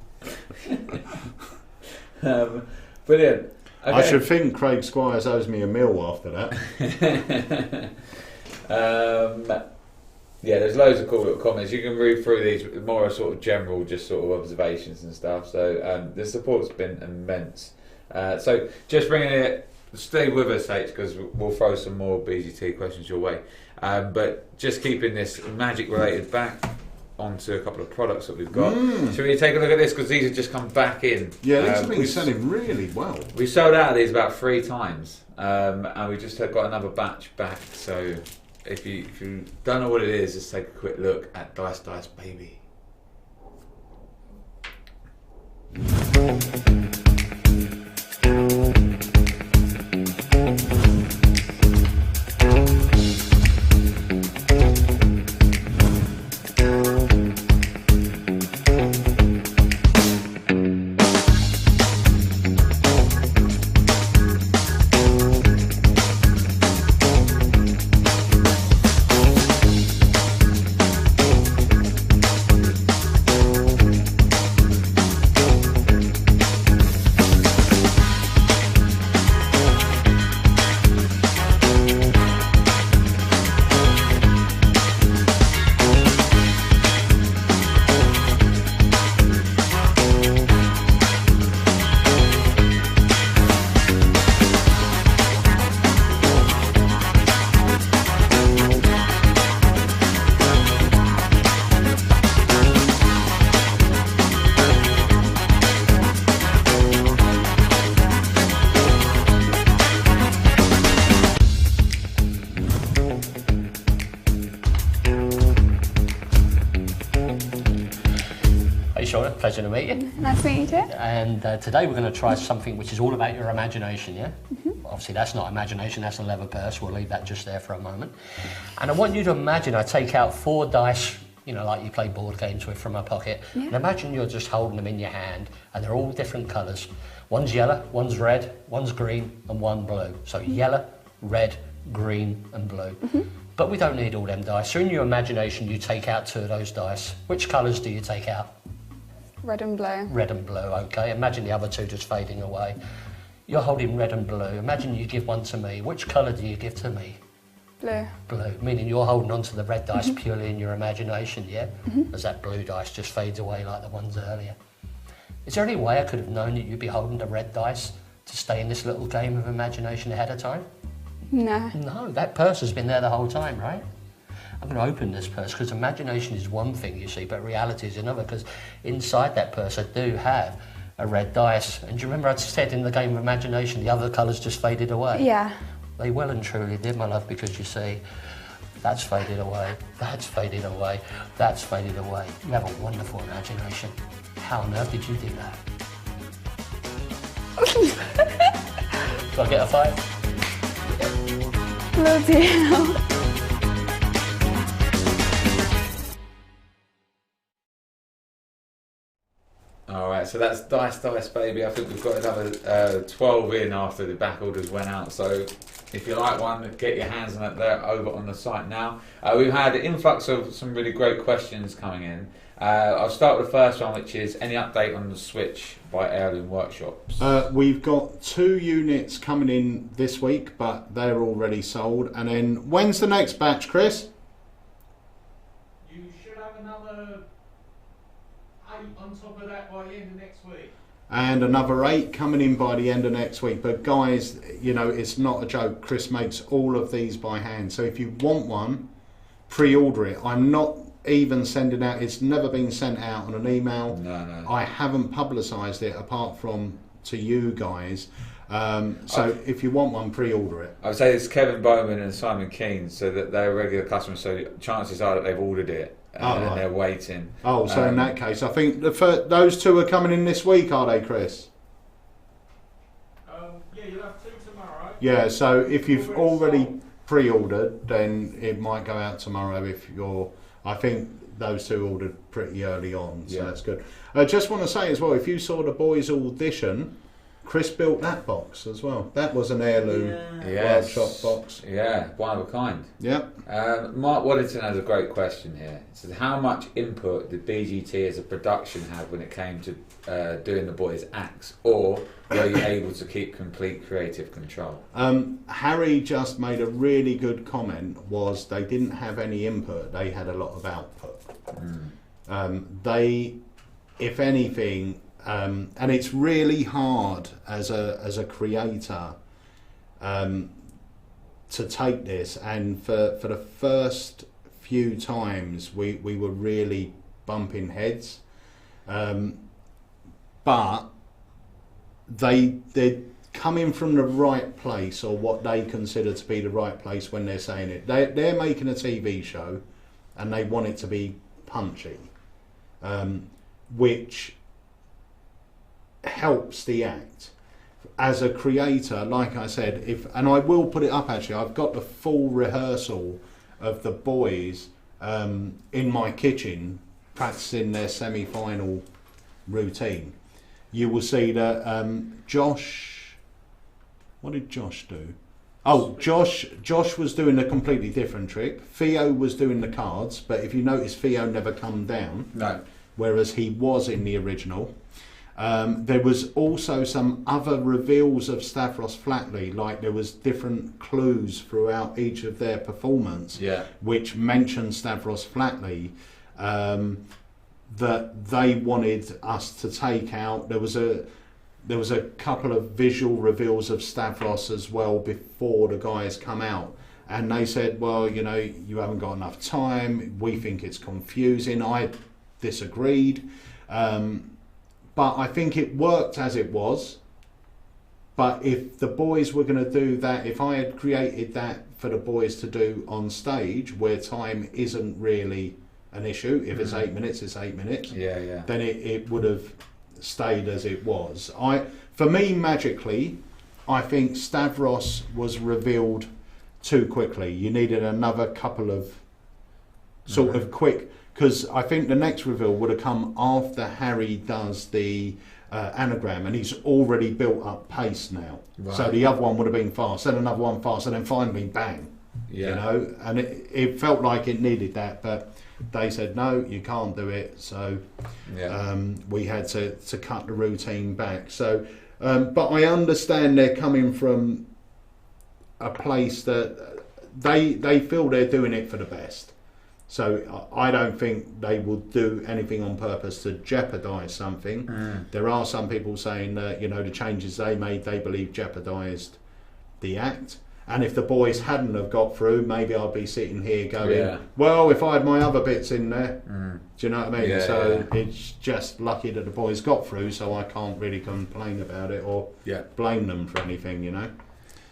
Brilliant. Okay. I should think Craig Squires owes me a meal after that. Yeah, there's loads of cool little comments. You can read through these, more sort of general, just sort of observations and stuff. So the support's been immense. So just bringing it, stay with us, H, because we'll throw some more BGT questions your way. But just keeping this magic related back onto a couple of products that we've got. Should we take a look at this, because these have just come back in. Yeah, these have been selling really well. We sold out of these about 3 times, and we just have got another batch back. So if you don't know what it is, just take a quick look at Dice Baby. Pleasure to meet you. Nice to meet you too. And today we're going to try something which is all about your imagination, yeah? Obviously that's not imagination, that's a leather purse. We'll leave that just there for a moment. And I want you to imagine I take out 4 dice, you know, like you play board games with, from my pocket. Yeah. And imagine you're just holding them in your hand and they're all different colours. One's yellow, one's red, one's green and one blue. So yellow, red, green and blue. But we don't need all them dice. So in your imagination you take out 2 of those dice. Which colours do you take out? Red and blue. Red and blue, okay. Imagine the other 2 just fading away. You're holding red and blue. Imagine you give one to me. Which colour do you give to me? Blue. Blue, meaning you're holding on to the red dice purely in your imagination, yeah? As that blue dice just fades away like the ones earlier. Is there any way I could have known that you'd be holding the red dice to stay in this little game of imagination ahead of time? No. No, that purse has been there the whole time, right? I'm going to open this purse because imagination is one thing, you see, but reality is another, because inside that purse I do have a red dice. And do you remember I said in the game of imagination the other colours just faded away? Yeah. They well and truly did, my love, because you see, that's faded away, that's faded away, that's faded away. You have a wonderful imagination. How on earth did you do that? Do I get a 5? Bloody hell. Alright, so that's Dice Baby. I think we've got another 12 in after the back orders went out. So if you like one, get your hands on it there over on the site now. We've had an influx of some really great questions coming in. I'll start with the first one, which is any update on the Switch by Heirloom Workshops? We've got 2 units coming in this week, but they're already sold. And then when's the next batch, Chris? You should have another 8 on top of that by the end of next week. And another 8 coming in by the end of next week. But guys, you know, it's not a joke. Chris makes all of these by hand. So if you want one, pre-order it. I'm not even sending out, it's never been sent out on an email. No. I haven't publicised it apart from to you guys. So if you want one, pre-order it. I would say it's Kevin Bowman and Simon Keane, so that they're regular customers, so chances are that they've ordered it. And they're waiting. Oh, so in that case, I think those 2 are coming in this week, are they, Chris? Yeah, you'll have 2 tomorrow. Yeah, so if you've already pre-ordered, then it might go out tomorrow if you're... I think those 2 ordered pretty early on, so that's good. I just want to say as well, if you saw the boys' audition, Chris built that box as well. That was an Heirloom Workshop box. Yeah, one of a kind. Yep. Mark Waddington has a great question here. He says, how much input did BGT as a production have when it came to doing the boys' acts, or were you able to keep complete creative control? Harry just made a really good comment, was they didn't have any input, they had a lot of output. They, if anything... and it's really hard as a creator to take this, and for the first few times we were really bumping heads, but they're coming from the right place, or what they consider to be the right place when they're saying it. They're making a TV show and they want it to be punchy, which helps the act. As a creator, like I said, and I will put it up actually, I've got the full rehearsal of the boys in my kitchen practicing their semi-final routine. You will see that Josh, what did Josh do? Oh, Josh was doing a completely different trick. Theo was doing the cards, but if you notice, Theo never come down. No. Whereas he was in the original. There was also some other reveals of Stavros Flatley, like there was different clues throughout each of their performance, which mentioned Stavros Flatley, that they wanted us to take out. There was a couple of visual reveals of Stavros as well before the guys come out, and they said, well, you know, you haven't got enough time, we think it's confusing. I disagreed. But I think it worked as it was. But if the boys were going to do that, if I had created that for the boys to do on stage, where time isn't really an issue, if it's 8 minutes, it's 8 minutes, then it would have stayed as it was. For me, magically, I think Stavros was revealed too quickly. You needed another couple of sort of quick... Because I think the next reveal would have come after Harry does the anagram, and he's already built up pace now. Right. So the other one would have been fast, then another one fast, and then finally bang. You know, and it felt like it needed that, but they said no, you can't do it. So we had to cut the routine back. So, but I understand they're coming from a place that they feel they're doing it for the best. So I don't think they will do anything on purpose to jeopardise something. There are some people saying that, you know, the changes they made, they believe jeopardised the act. And if the boys hadn't have got through, maybe I'd be sitting here going, well, if I had my other bits in there, do you know what I mean? It's just lucky that the boys got through, so I can't really complain about it or blame them for anything, you know.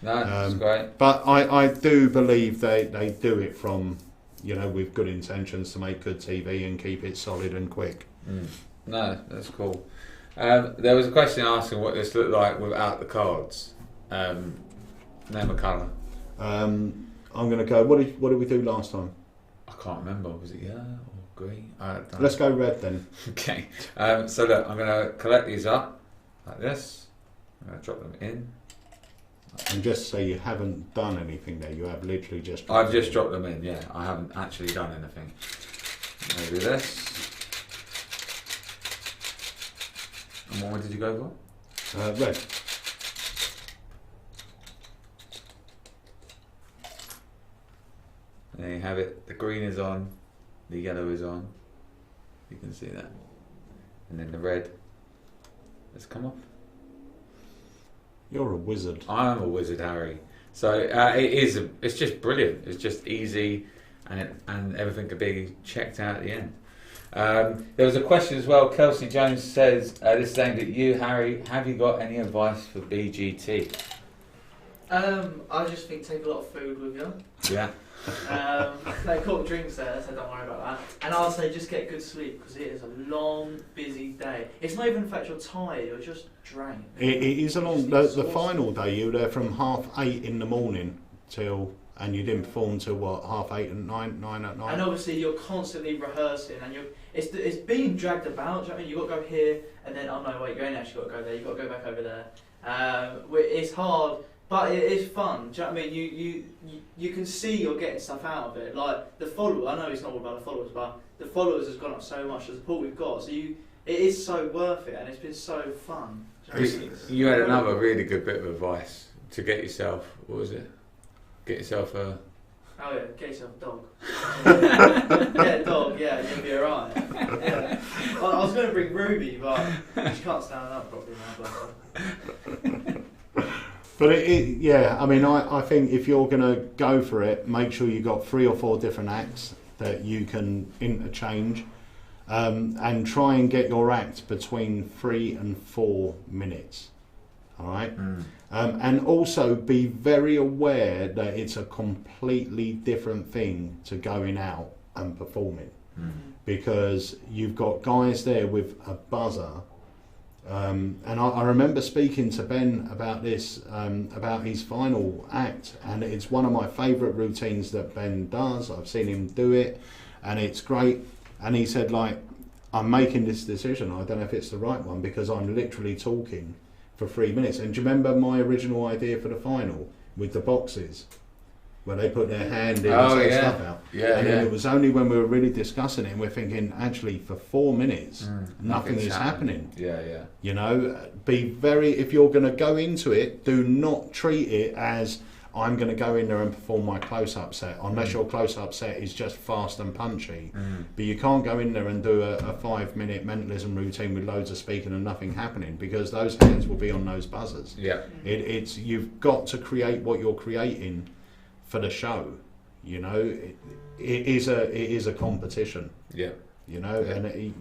No, that's great. But I do believe they do it from, you know, with good intentions to make good TV and keep it solid and quick. No, that's cool. There was a question asking what this looked like without the cards. Name a colour. I'm going to go, what did we do last time? I can't remember. Was it yellow or green? I don't know. Let's go red then. Okay. So look, I'm going to collect these up like this. I'm going to drop them in. And just say you haven't done anything there. You have literally just. I've just dropped them in. Yeah, I haven't actually done anything. Maybe this. And what one did you go for? Red. There you have it. The green is on, the yellow is on. You can see that. And then the red has come off. You're a wizard. I am a wizard, Harry. So it's just brilliant. It's just easy, and everything could be checked out at the end. There was a question as well. Kelsey Jones says, this is aimed at you, Harry. Have you got any advice for BGT? I just think take a lot of food with you. Yeah. They call drinks there, so don't worry about that. And I'll say just get good sleep because it is a long, busy day. It's not even the fact you're tired; you're just drained. It is a long. The final day you were there from 8:30 in the morning till, and you didn't perform till what 8:30 and 9 at night. And obviously you're constantly rehearsing, and it's being dragged about. Do you know what I mean? You got to go here, and then oh no, wait, you ain't actually got to go there. You got to go back over there. It's hard. But it is fun. Do you know what I mean? You can see you're getting stuff out of it. Like the followers, I know it's not all about the followers, but the followers has gone up so much. The support we've got, so it is so worth it, and it's been so fun. You had another really good bit of advice to get yourself. What was it? Get yourself a. Oh yeah, get yourself a dog. Get a dog, yeah, you'll be alright. Yeah. I was going to bring Ruby, but she can't stand up properly now. Bless her. But I mean, I think if you're going to go for it, make sure you've got 3 or 4 different acts that you can interchange, and try and get your act between 3 and 4 minutes. All right? And also be very aware that it's a completely different thing to going out and performing, because you've got guys there with a buzzer. And I remember speaking to Ben about this, about his final act, and it's one of my favourite routines that Ben does. I've seen him do it, and it's great. And he said, like, I'm making this decision. I don't know if it's the right one because I'm literally talking for 3 minutes. And do you remember my original idea for the final with the boxes? Where they put their hand in and take stuff out. And then it was only when we were really discussing it and we're thinking, actually, for 4 minutes, nothing is happening. You know, be very, if you're going to go into it, do not treat it as, I'm going to go in there and perform my close-up set, unless your close-up set is just fast and punchy. But you can't go in there and do a 5-minute mentalism routine with loads of speaking and nothing happening, because those hands will be on those buzzers. It's you've got to create what you're creating for the show, you know. It is a competition. You know, and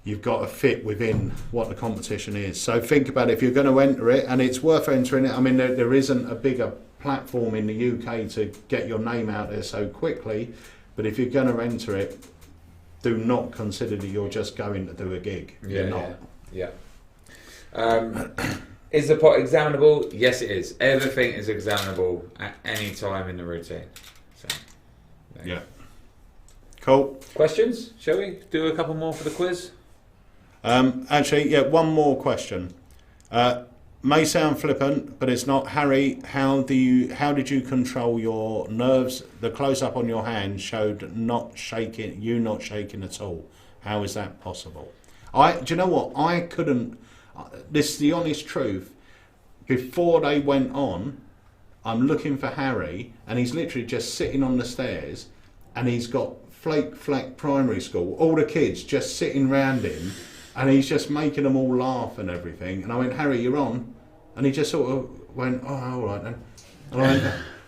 you've got to fit within what the competition is. So think about it. If you're going to enter it, and it's worth entering it. I mean, there isn't a bigger platform in the UK to get your name out there so quickly. But if you're going to enter it, do not consider that you're just going to do a gig. You're not. Is the pot examinable? Yes, it is. Everything is examinable at any time in the routine. So, cool. Questions? Shall we do a couple more for the quiz? Actually, one more question. May sound flippant, but it's not. Harry, how did you control your nerves? The close-up on your hand showed you not shaking at all. How is that possible? Do you know what? I couldn't. This is the honest truth. Before they went on, I'm looking for Harry, and he's literally just sitting on the stairs, and he's got Flake Flack Primary School, all the kids just sitting round him, and he's just making them all laugh and everything. And I went, Harry, you're on? And he just sort of went, oh, all right then. And I went,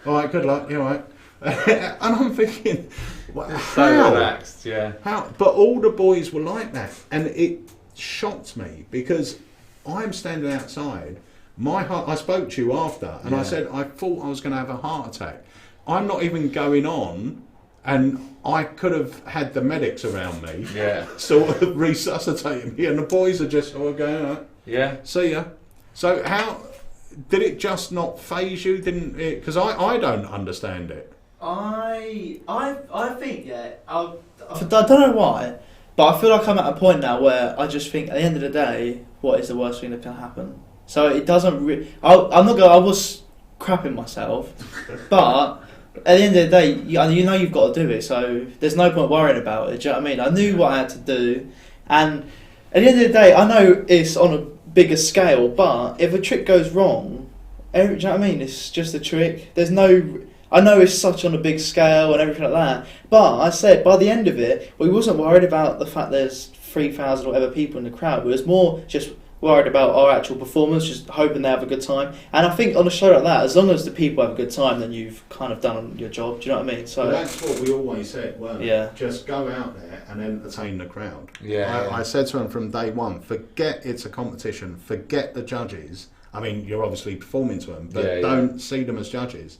all right, good luck, you're all right. And I'm thinking, how? So relaxed, yeah. How? But all the boys were like that, and it shocked me because I'm standing outside. My heart. I spoke to you after, and I said I thought I was going to have a heart attack. I'm not even going on, and I could have had the medics around me, sort of resuscitating me, and the boys are just sort of going, all right, yeah, see ya. So how did it just not faze you? Didn't it? Because I don't understand it. I think I don't know why, but I feel like I'm at a point now where I just think at the end of the day, what is the worst thing that can happen? So it doesn't. I'm not going. I was crapping myself, but at the end of the day, you know you've got to do it. So there's no point worrying about it. Do you know what I mean? I knew what I had to do, and at the end of the day, I know it's on a bigger scale. But if a trick goes wrong, do you know what I mean? It's just a trick. There's no. I know it's such on a big scale and everything like that, but I said by the end of it, we wasn't worried about the fact there's 3,000 or whatever people in the crowd. We was more just worried about our actual performance, just hoping they have a good time. And I think on a show like that, as long as the people have a good time, then you've kind of done your job. Do you know what I mean? So well, that's what we always said, weren't it? Yeah. Just go out there and entertain the crowd. Yeah. I said to him from day one, forget it's a competition, forget the judges. I mean, you're obviously performing to them, but don't see them as judges.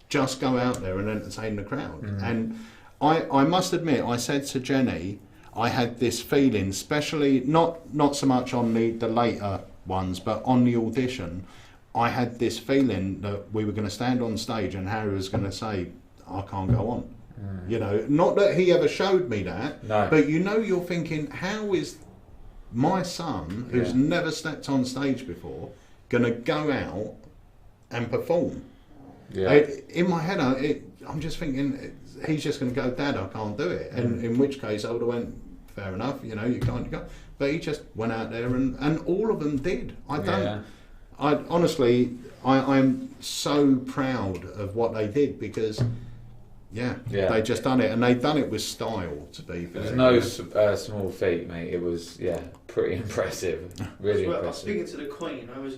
Just go out there and entertain the crowd. And I must admit, I said to Jenny, I had this feeling, especially not so much on the later ones, but on the audition, I had this feeling that we were going to stand on stage and Harry was going to say, I can't go on. You know, not that he ever showed me that, but you know, you're thinking, how is my son, who's never stepped on stage before, going to go out and perform? In my head, I'm just thinking he's just going to go, Dad, I can't do it. And in which case I would have went, fair enough, you know, you can't. But he just went out there, and all of them did. I honestly, I'm so proud of what they did because, they just done it, and they done it with style. To be fair, there's no small feat, mate. It was pretty impressive, really impressive. I was speaking to the Queen. He was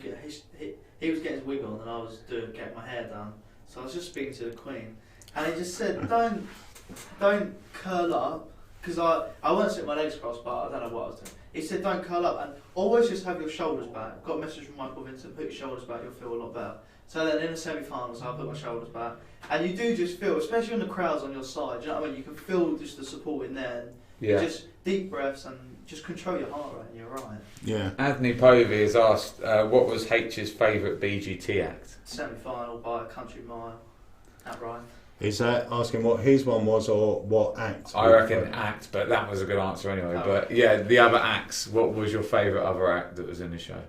getting his wig on and I was getting my hair done. So I was just speaking to the Queen, and he just said, don't curl up, because I won't sit my legs crossed, but I don't know what I was doing. He said, don't curl up, and always just have your shoulders back. Got a message from Michael Vincent, put your shoulders back, you'll feel a lot better. So then in the semi-finals, I put my shoulders back, and you do just feel, especially when the crowd's on your side, do you know what I mean? You can feel just the support in there, and just deep breaths and just control your heart rate, and you're right. Yeah. Anthony Povey has asked, what was H's favourite BGT act? Semi-final by a country mile at Ryan. Is that asking what his one was or what act? I reckon act, but that was a good answer anyway. Oh. But yeah, the other acts, what was your favourite other act that was in the show?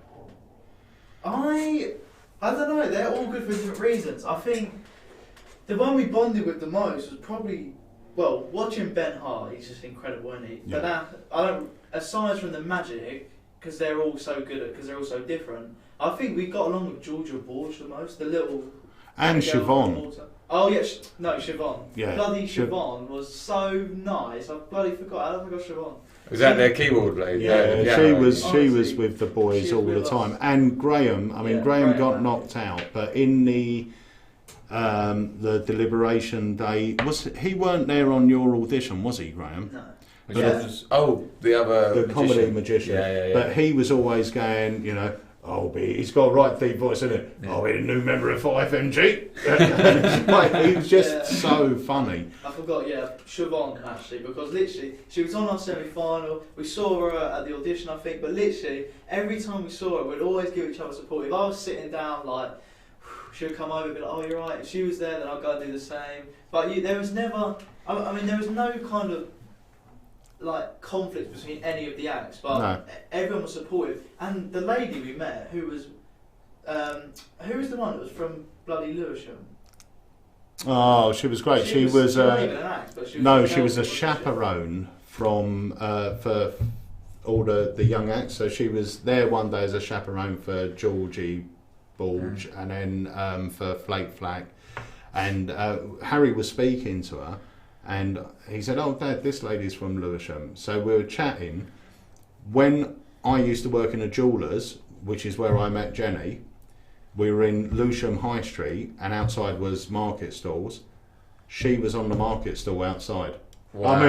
I don't know, they're all good for different reasons. I think the one we bonded with the most was probably, well, watching Ben Hart, he's just incredible, isn't he? Yeah. But aside from the magic, because they're all so good because they're all so different, I think we got along with Georgia Borge the most, the little... And Siobhan. Oh yeah, Siobhan. Yeah. Bloody Siobhan was so nice. I bloody forgot. I forgot Siobhan. Was that their keyboard lady? Yeah, she was with the boys all the time. And Graham, Graham got knocked out, but in the deliberation day, he weren't there on your audition, was he, Graham? No. The comedy magician. Yeah. But he was always going, you know, he's got a right deep voice, isn't it? I'll be a new member of 5MG. He was just so funny. I forgot, Siobhan actually, because literally she was on our semi-final. We saw her at the audition, I think, but literally every time we saw her, we'd always give each other support. If I was sitting down, like, she would come over and be like, "Oh, you're right." If she was there, then I'd go and do the same. But there was never, there was no kind of like conflict between any of the acts, but everyone was supportive. And the lady we met, who was the one that was from bloody Lewisham? Oh, she was great. She was not even an act, but she was a chaperone from for all the young acts. So she was there one day as a chaperone for Georgie Bulge, and then for Flake Flag. And Harry was speaking to her, and he said, "Oh, Dad, this lady's from Lewisham." So we were chatting. When I used to work in a jeweller's, which is where I met Jenny, we were in Lewisham High Street, and outside was market stalls. She was on the market stall outside. Wow. I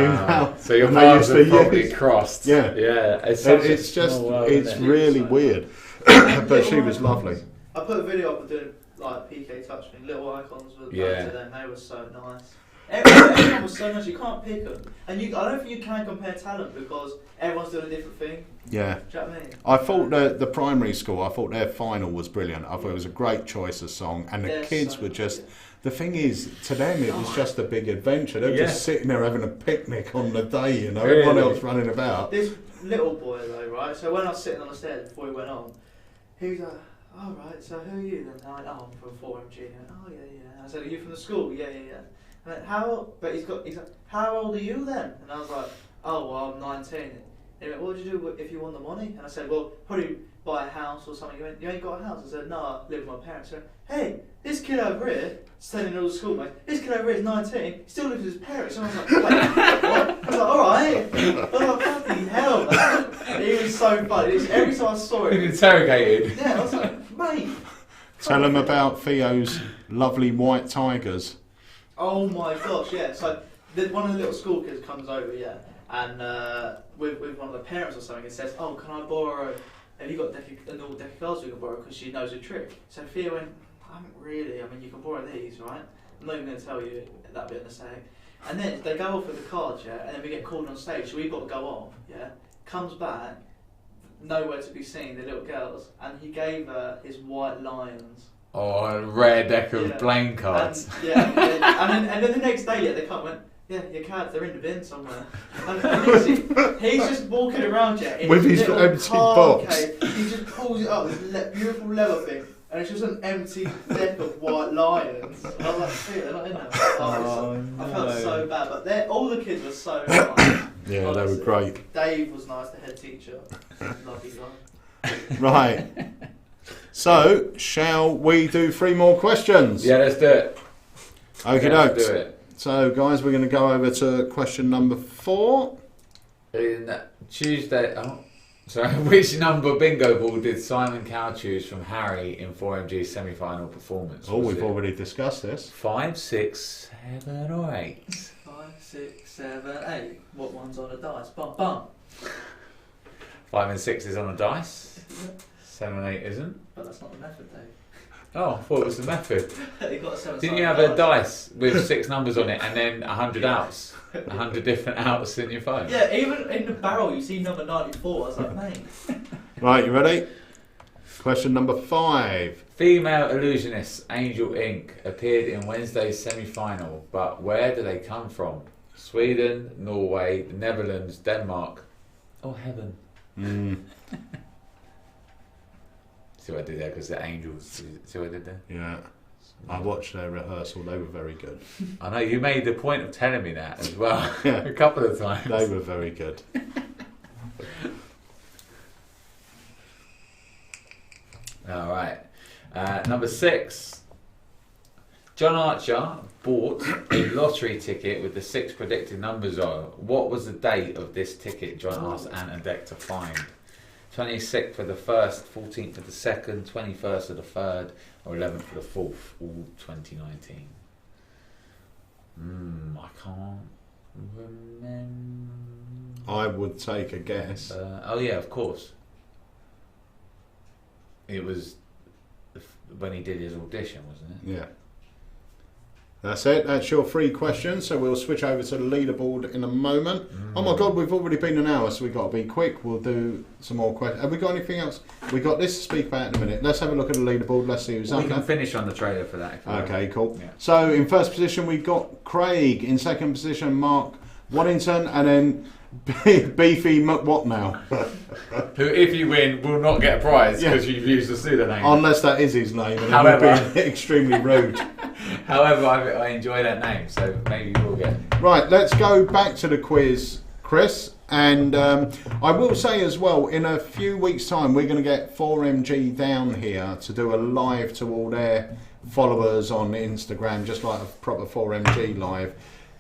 mean, so your paths have probably crossed. Yeah, yeah. It's really weird, but she was lovely. I put a video up of doing like PK Touch Me, little icons were Yeah. to them. They were so nice. Everyone was so nice. You can't pick them, and I don't think you can compare talent because everyone's doing a different thing. Yeah. Do you know what I mean? I thought the primary school, I thought their final was brilliant. I thought it was a great choice of song, and the kids were just. The thing is, to them it was just a big adventure. They were just sitting there having a picnic on the day, you know, everyone else running about. This little boy though, right? So when I was sitting on the stairs before he went on, he was like, "All right, so who are you then?" And I went, "Oh, I'm from 4MG." And he went, "Oh yeah." And I said, "Are you from the school?" "Yeah." And I went, he's like, "How old are you then?" And I was like, "Oh, well, I'm 19." And he went, "What would you do if you won the money?" And I said, "Well, probably buy a house or something." He went, "You ain't got a house?" I said, "No, I live with my parents." He went, "Hey, this kid over here, standing in all the school, mate, this kid over here is 19, he still lives with his parents." And I was like, "Wait, what?" I was like, "Alright." I was like, "Fucking hell." He was so funny. Every time I saw him. Interrogated. Yeah, I was like, "Mate." Tell them about Theo's lovely white tigers. Oh my gosh, yeah. So one of the little school kids comes over, yeah, and with one of the parents or something, and says, "Oh, can I borrow? Have you got a normal deck of cards we can borrow?" Because she knows a trick. So Theo went, "I haven't really. I mean, you can borrow these, right? I'm not even going to tell you that bit in a sec." And then they go off with the cards, yeah, and then we get called on stage, so we've got to go off, yeah. Comes back, nowhere to be seen, the little girls, and he gave her his white lions. Oh, a rare deck of playing cards. And then the next day, yeah, they come and went, "Yeah, your cards, they're in the bin somewhere." And he's just walking around, yeah, with his empty box. He just pulls it up, this beautiful leather thing, and it's just an empty deck of white lions. And I was like, "Dude, they're not in there." I felt so bad, but all the kids were so nice. Yeah, honestly. they were great. Dave was nice, the head teacher. Lovely guy. Right. So, shall we do 3 more questions? Yeah, let's do it. Okie Let's dokes. do it. So, guys, we're going to go over to question number 4. In Tuesday, which number bingo ball did Simon Cowell choose from Harry in 4MG's semi-final performance? Oh, Was we've it already discussed this. 5, 6, 7 or 8? 5, 6, 7, 8. What one's on a dice? Bum bum. 5 and 6 is on a dice. 7 and 8 isn't. But that's not the method, Dave. Oh, I thought it was the method. You got a 7 Didn't you have a dice with 6 numbers on it and then 100 outs? 100 different outs in your phone? Yeah, even in the barrel you see number 94. I was like, mate. Right, you ready? Question number 5. Female illusionists Angel Inc. appeared in Wednesday's semi-final, but where do they come from? Sweden, Norway, the Netherlands, Denmark, or heaven? See what I did there, because the angels. See what I did there? Yeah. I watched their rehearsal. They were very good. I know, you made the point of telling me that as well. Yeah. A couple of times. They were very good. Alright. Number 6. John Archer bought a lottery ticket with the 6 predicted numbers on. What was the date of this ticket? John asked Antodeck to find. 26th for the 1st, 14th for the 2nd, 21st for the 3rd, or 11th for the 4th, all 2019. I can't remember. I would take a guess. Oh yeah, of course. It was when he did his audition, wasn't it? Yeah. That's it. That's your 3 questions. So we'll switch over to the leaderboard in a moment. Oh my God, we've already been an hour, so we've got to be quick. We'll do some more questions. Have we got anything else? We've got this to speak about in a minute. Let's have a look at the leaderboard. Let's see who's We up can there. finish on the trailer for that. If you Okay, like. cool. Yeah. So in first position, we've got Craig. In second position, Mark Waddington. And then Beefy McWhat now. Who, if you win, will not get a prize because you've used a pseudonym. Unless that is his name. And However, it would be extremely rude. However, I enjoy that name, so maybe you will get. Right, let's go back to the quiz, Chris. And I will say as well, in a few weeks' time, we're going to get 4MG down here to do a live to all their followers on Instagram, just like a proper 4MG live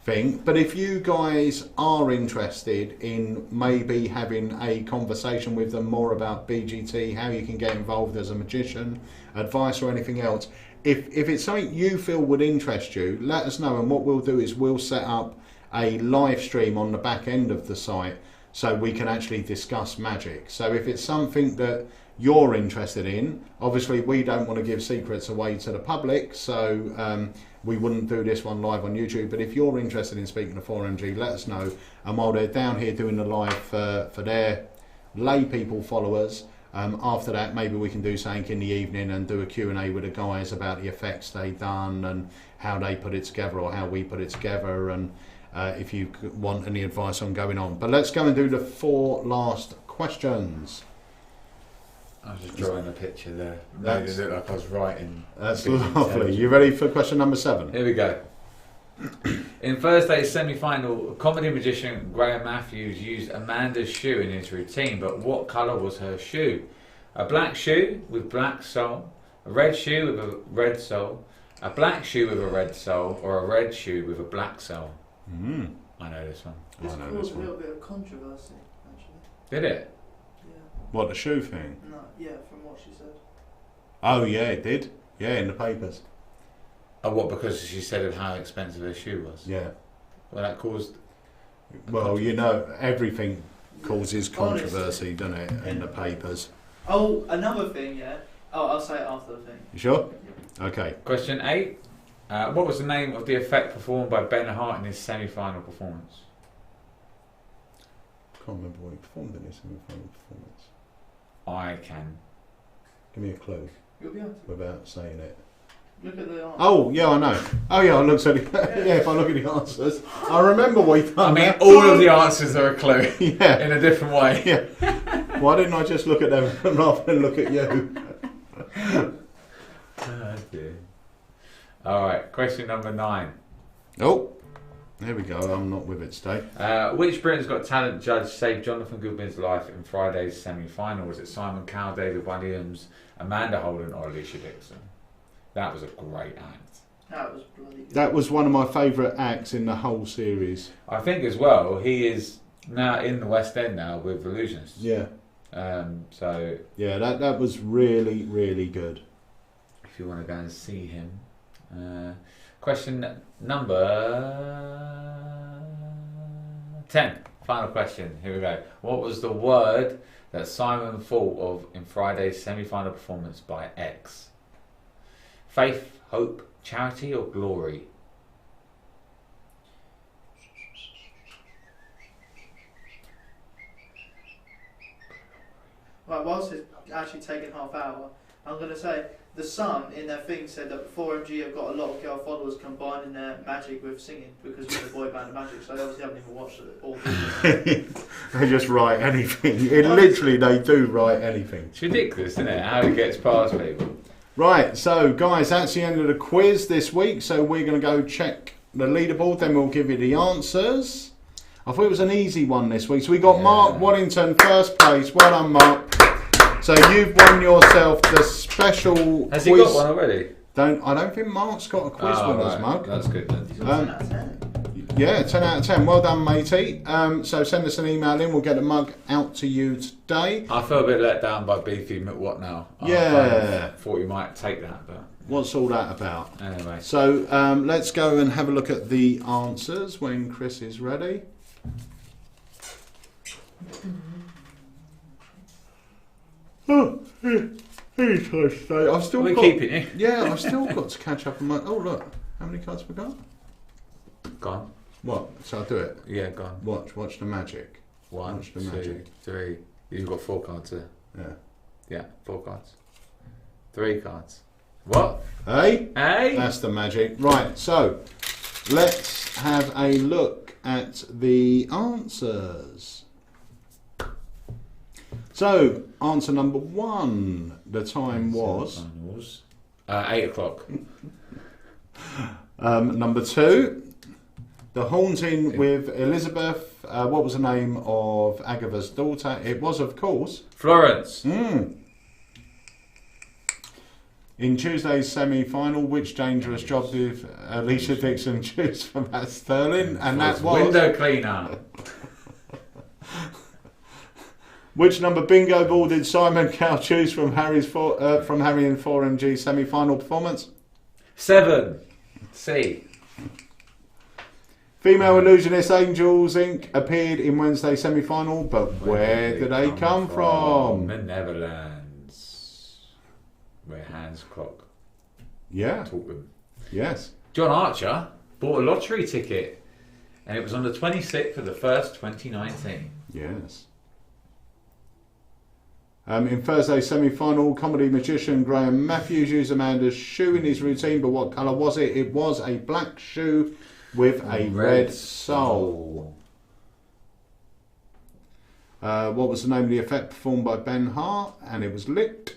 thing. But if you guys are interested in maybe having a conversation with them more about BGT, how you can get involved as a magician, advice or anything else, if it's something you feel would interest you, let us know, and what we'll do is we'll set up a live stream on the back end of the site so we can actually discuss magic. So if it's something that you're interested in, obviously we don't want to give secrets away to the public, so we wouldn't do this one live on YouTube. But if you're interested in speaking to 4MG, let us know, and while they're down here doing the live for their lay people followers, after that maybe we can do something in the evening and do a Q&A with the guys about the effects they done and how they put it together, or how we put it together, and if you want any advice on going on. But let's go and do the 4 last questions. I was just drawing a picture there. Made it look like I was writing. That's lovely. You ready for question number 7? Here we go. In Thursday's semi-final, comedy magician Graham Matthews used Amanda's shoe in his routine, but what colour was her shoe? A black shoe with black sole, a red shoe with a red sole, a black shoe with a red sole, or a red shoe with a black sole? I know this one. This caused a little bit of controversy, actually. Did it? Yeah. What, the shoe thing? No, yeah, from what she said. Oh yeah, it did. Yeah, in the papers. Oh, what, because she said of how expensive her shoe was? Yeah. Well, that caused... Well, you know, everything causes controversy, doesn't it, in the papers. Oh, another thing, yeah. Oh, I'll say it after the thing. You sure? Okay. Question 8. What was the name of the effect performed by Ben Hart in his semi-final performance? Can't remember what he performed in his semi-final performance. I can. Give me a clue. You'll be able to. Without saying it. Look at the answer. Oh, yeah, I know. Oh, yeah, I looked at it. Yeah, if I look at the answers, I remember what he done. I mean, all of the answers are a clue. Yeah. In a different way. Yeah. Why didn't I just look at them rather than look at you? Oh, dear. Alright, question number 9. Oh, there we go. I'm not with it today. Which Britain's Got Talent judge saved Jonathan Goodman's life in Friday's semi-final? Was it Simon Cowell, David Williams, Amanda Holden, or Alicia Dixon? That was a great act. That was bloody good. That was one of my favourite acts in the whole series. I think as well, he is now in the West End now with Illusionists. Yeah. So yeah, that was really, really good. If you want to go and see him. Question number 10. Final question. Here we go. What was the word that Simon thought of in Friday's semi-final performance by X? Faith, hope, charity, or glory? Right, whilst it's actually taken half hour, I'm going to say the Sun in their thing said that 4MG have got a lot of girl followers combining their magic with singing because of the boy band of magic, so they obviously haven't even watched it all. They just write anything. Literally, they do write anything. It's ridiculous, isn't it? How it gets past people. Right, so guys, that's the end of the quiz this week, so we're going to go check the leaderboard, then we'll give you the answers. I thought it was an easy one this week. So we got Mark Waddington, first place. Well done, Mark. So you've won yourself the special Has quiz. he got one already? I don't think Mark's got a quiz winner's mug. That's good then. He's got 10 out of 10. Yeah, 10 out of 10. Well done, matey. So send us an email in. We'll get the mug out to you today. I feel a bit let down by Beefy McWhat now. Yeah. I thought you might take that, but... What's all that about? Anyway. So let's go and have a look at the answers when Chris is ready. Oh, I've still We're got, keeping you. Yeah, I've still got to catch up on my... Oh, look. How many cards have we got? Gone. What? So I'll do it. Yeah, gone. Watch the magic. 1, Watch the 2, magic. 3. You've got 4 cards there. Yeah. Yeah, 4 cards. 3 cards. What? Hey? Hey? That's the magic. Right, so let's have a look at the answers. So, answer number 1. The time was... 8 o'clock. Number 2. The Haunting with Elizabeth. What was the name of Agatha's daughter? It was, of course, Florence. In Tuesday's semi-final, which dangerous job did Alicia Dixon choose from Matt Sterling? And that was window cleaner. Which number bingo ball did Simon Cowell choose from Harry and 4MG semi-final performance? 7. C. Female Illusionist Angels Inc. appeared in Wednesday's semi-final, but where did they come from? The Netherlands. Where Hans Clock Yeah. taught them. Yes. John Archer bought a lottery ticket, and it was on the 26th of the 1st, 2019. Yes. In Thursday's semi-final, comedy magician Graham Matthews used Amanda's shoe in his routine, but what colour was it? It was a black shoe with a red sole. What was the name of the effect performed by Ben Hart? And it was lit.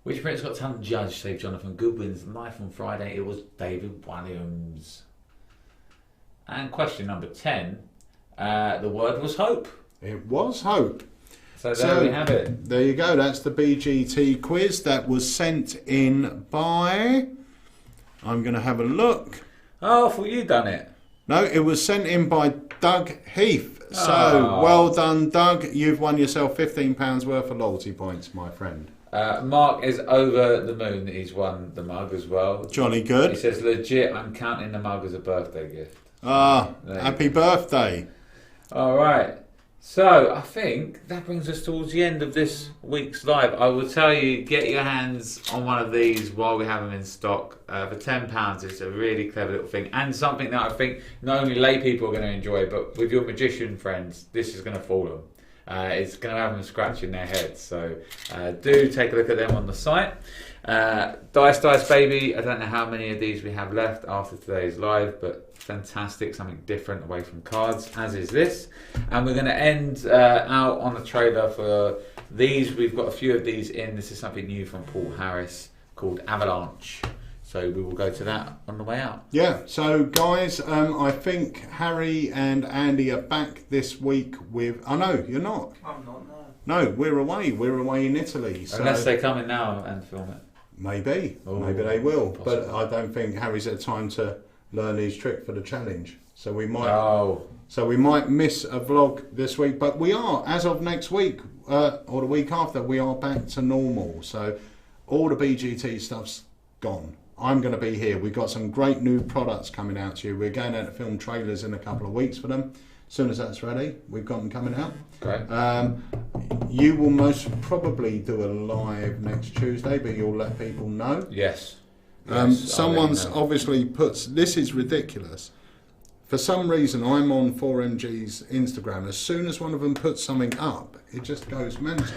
Which Britain's Got Talent judge saved Jonathan Goodwin's life on Friday? It was David Williams. And question number 10, the word was hope. It was hope. So there we have it. There you go. That's the BGT quiz that was sent in by... I'm going to have a look. Oh, I thought you'd done it. No, it was sent in by Doug Heath. So, well done, Doug. You've won yourself £15 worth of loyalty points, my friend. Mark is over the moon. He's won the mug as well. Jolly good. He says, legit, I'm counting the mug as a birthday gift. Happy birthday. All right. So, I think that brings us towards the end of this week's live. I will tell you, get your hands on one of these while we have them in stock. For £10, it's a really clever little thing. And something that I think not only lay people are going to enjoy, but with your magician friends, this is going to fool them. It's going to have them scratching their heads. So, do take a look at them on the site. Dice Baby, I don't know how many of these we have left after today's live, but fantastic, something different away from cards, as is this. And we're going to end out on a trailer for these. We've got a few of these in. This is something new from Paul Harris called Avalanche. So we will go to that on the way out. Yeah, so guys, I think Harry and Andy are back this week with... Oh no, you're not. I'm not, no. No, we're away. We're away in Italy. So unless they come in now and film it. Maybe. Ooh, maybe they will. possible. But I don't think Harry's had time to learn his trick for the challenge. So we might... Oh. So we might miss a vlog this week, but we are, as of next week, or the week after, we are back to normal. So all the BGT stuff's gone. I'm going to be here. We've got some great new products coming out to you. We're going out to film trailers in a couple of weeks for them. As soon as that's ready, we've got them coming out. Great. You will most probably do a live next Tuesday, but you'll let people know. Yes. Someone's obviously puts... This is ridiculous. For some reason, I'm on 4MG's Instagram. As soon as one of them puts something up, it just goes mental.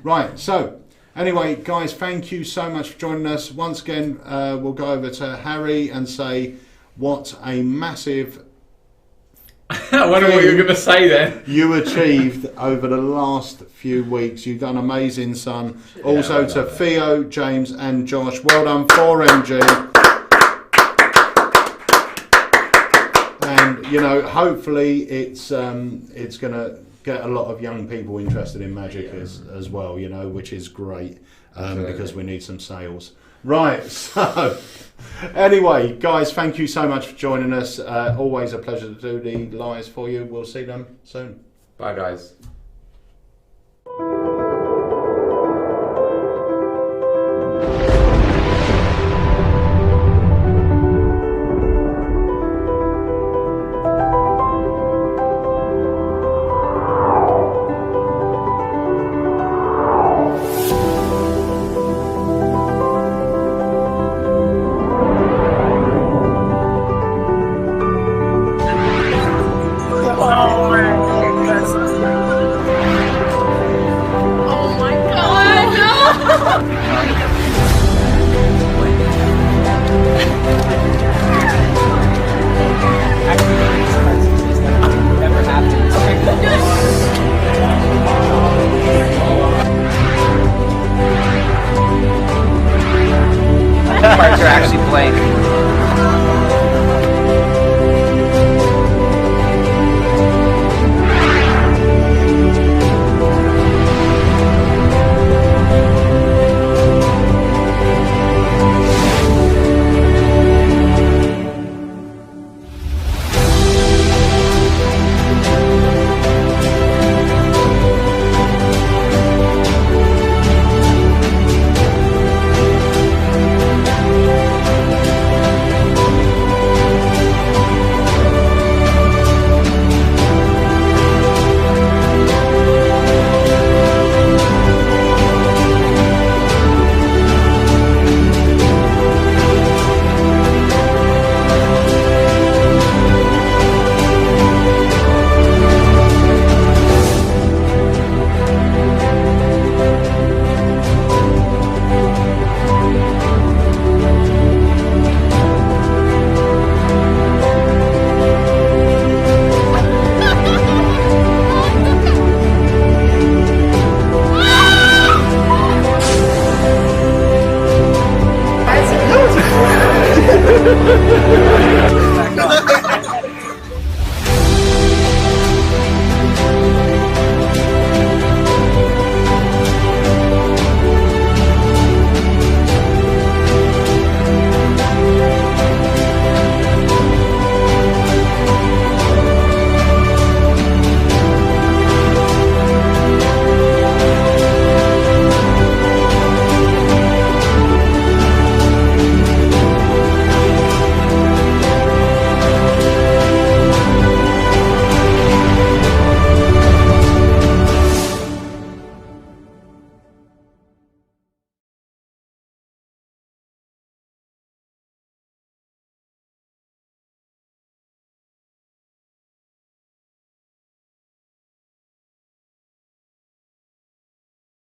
Right, so... Anyway, guys, thank you so much for joining us. Once again, we'll go over to Harry and say what a massive... I wonder what you're going to say then. You achieved over the last few weeks. You've done amazing, son. Also to Theo, James and Josh. Well done, 4MG. And, you know, hopefully it's going to... get a lot of young people interested in magic as well, you know, which is great because we need some sales. Right, so anyway, guys, thank you so much for joining us. Always a pleasure to do the lives for you. We'll see them soon. Bye, guys. Oh my god!